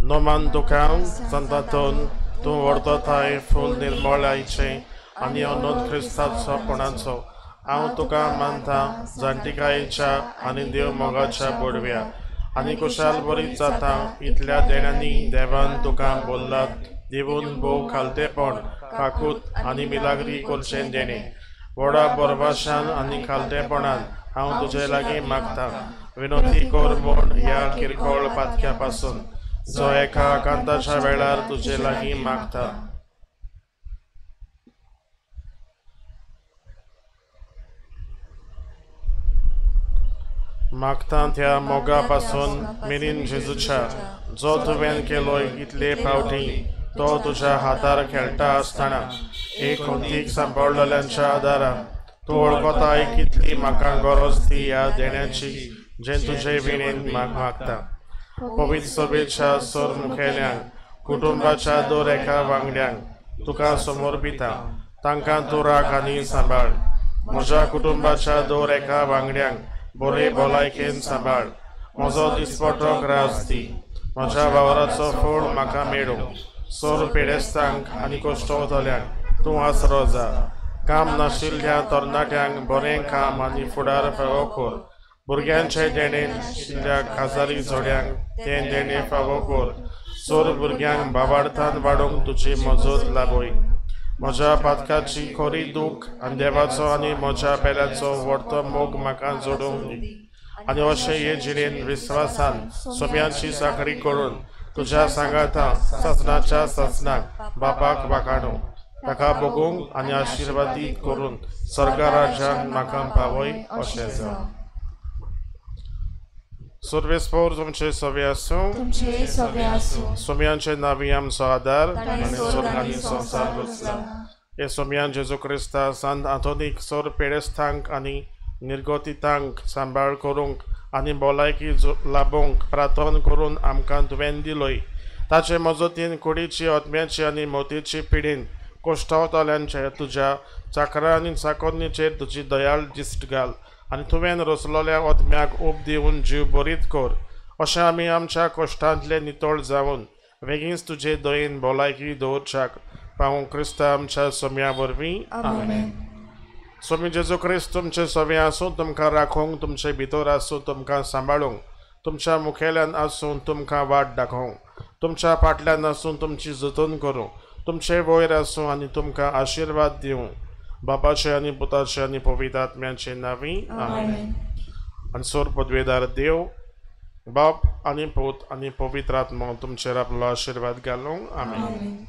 noman tukám, Sant Anton, tu wordotaj, full nirmolajcie, ani onon Chrystaco ponadco, a tukám manta, zantikajcia, ani Dieu mogacia budwia, ani kushal borizata, itlia denani, devan tukám bollat, divun bo kaltepon, kakut, ani milagri kolchen deni, voda borvashan, ani kalteponan, a तुझे लागी मागता विनोदी कोर म्हूण ह्या किरकोळ पातक्या पासून जो एका कांताच्या वेळार तुझे लागी मागता मागता त्या मोगापासून मेरीन जेजूच्या जो तुवें केलोय इतले फावटी तो तुज्या हातार खेळटा आसतना एक खंतीक सांबाळलेल्यांच्या आदारान तूं वळखताय कितली म्हाका गरज ती ह्या देण्याची जे तुजे विणेन मागता. पवित्र सभेच्या सोर मुखेल्यांक कुटुंबाच्या दर एका वांगड्यांक तुका समर्पिता. तांकां तूं राख आनी सांबाळ. म्हज्या कुटुंबाच्या दर एका वांगड्यांक बरे भलायकेन सांबाळ. म्हजो दिसपटो ग्रास दी. म्हज्या वावराचो फळ म्हाका मेळूं. सोर पेडेस्तांक आनी कश्टवतल्यांक तूं आसरो जा. काम नाशिल्ल्या तरणाट्यांक बरें काम आनी फुडार फावो कर. भुरग्यांचे देणेन आशिल्ल्या काजारी जोड्यांक तें देणे फावो कर. सोर भुरग्यांक बाबार्थान वाडोवंक तुजी मजत लाबय. म्हज्या पातकाची खरी दूख आनी देवाचो आनी म्हज्या बेल्याचो व्हडतो मोग म्हाका जोडूंक दी. आनी अशें हे जिणेन विस्वासान सोम्यांची साखरी करून तुज्या सांगाता ससनाच्या ससनाक बापाक वाखाणू. ताका बगूंक आनी आशिर्वादीत करून स्वर्गा राज्यांत म्हाका पावय अशें जावं. सर्वेस्पोर तुमचे सवे आसूं. सोम्यांचे नांवी आमचो आदार आनी स्वर्ग आनी संवसार रचला. हे सोम्यान जेजू क्रिस्ता सांत आंतोनीक सोर पेडेस्तांक आनी निर्गोतितांक सांबाळ करूंक आनी भलायकी लाबूंक प्रार्थना करून आमकां तुवें दिलोय. ताचे मजतीन कुडीची आत्म्याची आनी मोतीची पिडीन कोश्टावतल्यांचे तुज्या चाकरा आनी चाकोन्नीचेर तुजी दयाळ दिश्ट घाल आनी तुवें रचलोल्या आत्म्याक ऊब दिवन जीव बरीत कर. अशें आमी आमच्या कश्टांतले नितळ जावन बेगीनच तुजे दयेन भलायकी दवरच्याक पावूंक क्रिस्ता आमच्या सोम्या वरवीं आमेन. स्वामी जेजू क्रिस्त तुमचे सवे आसूं. तुमकां राखूंक तुमचे भितर आसूं. तुमकां सांबाळूंक तुमच्या मुखेल्यान आसूं. तुमकां वाट दाखोवंक तुमच्या फाटल्यान आसूं. तुमची जतन करूं तुमचे वयर आसूं आनी तुमकां आशिर्वाद दिवं. बापाचे आनी पुताचे आनी पवित्र आत्म्याचे नांवी आमेन. आनी सोर पदवेदार देव बाप आनी पूत आनी पवित्र आत्मा तुमचेर आपलो आशिर्वाद घालूं. आमेन.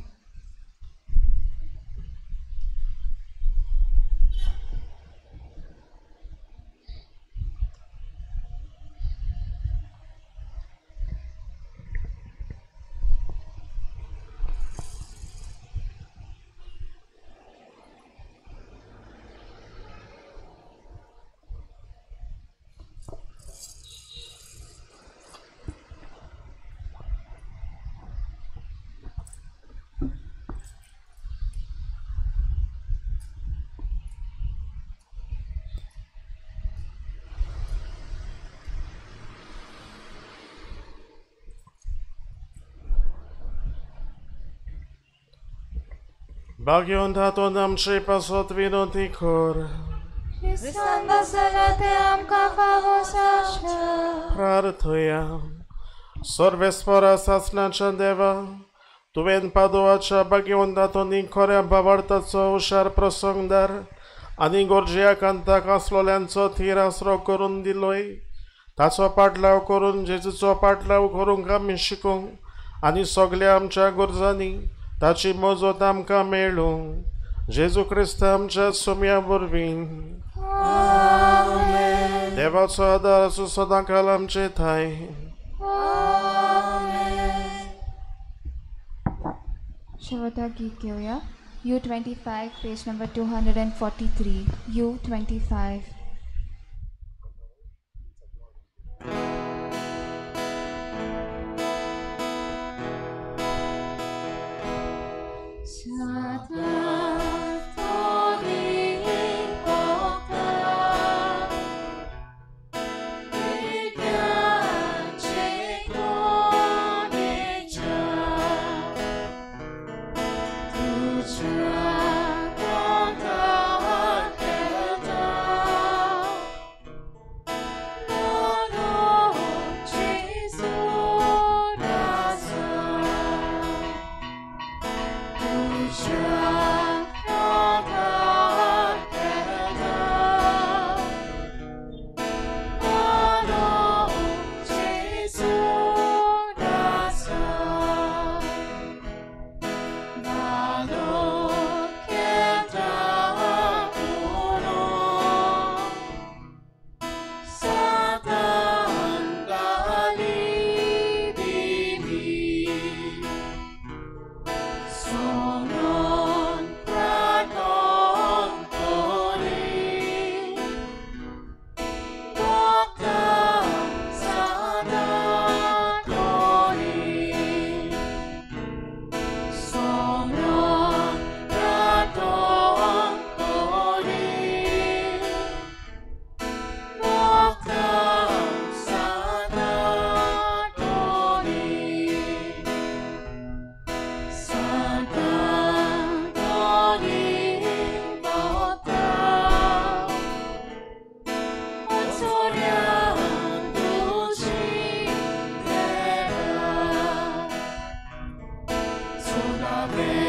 Bhagiontaton amche pasot vinoti kor. Prarthuya. Sorvespora sasnacha deva. Tuven padoacha bhagiontatoni korea bavartaco ushar prosongdar. Ani gorjia kanta kaslolenco tirasro korun diloy. Taco patlał korun Jezuco patlał korun kami shikung. Ani sogle amcha gorzani. ताची मजत आमकां मेळूं. जेजू क्रिस्त आमच्या सोम्या वरवीं देवाचो आदार आसूं सदांकाल आमचे थाय. शेवटचा गीत घेऊया. U25 page number 243. U25. Satan Amen.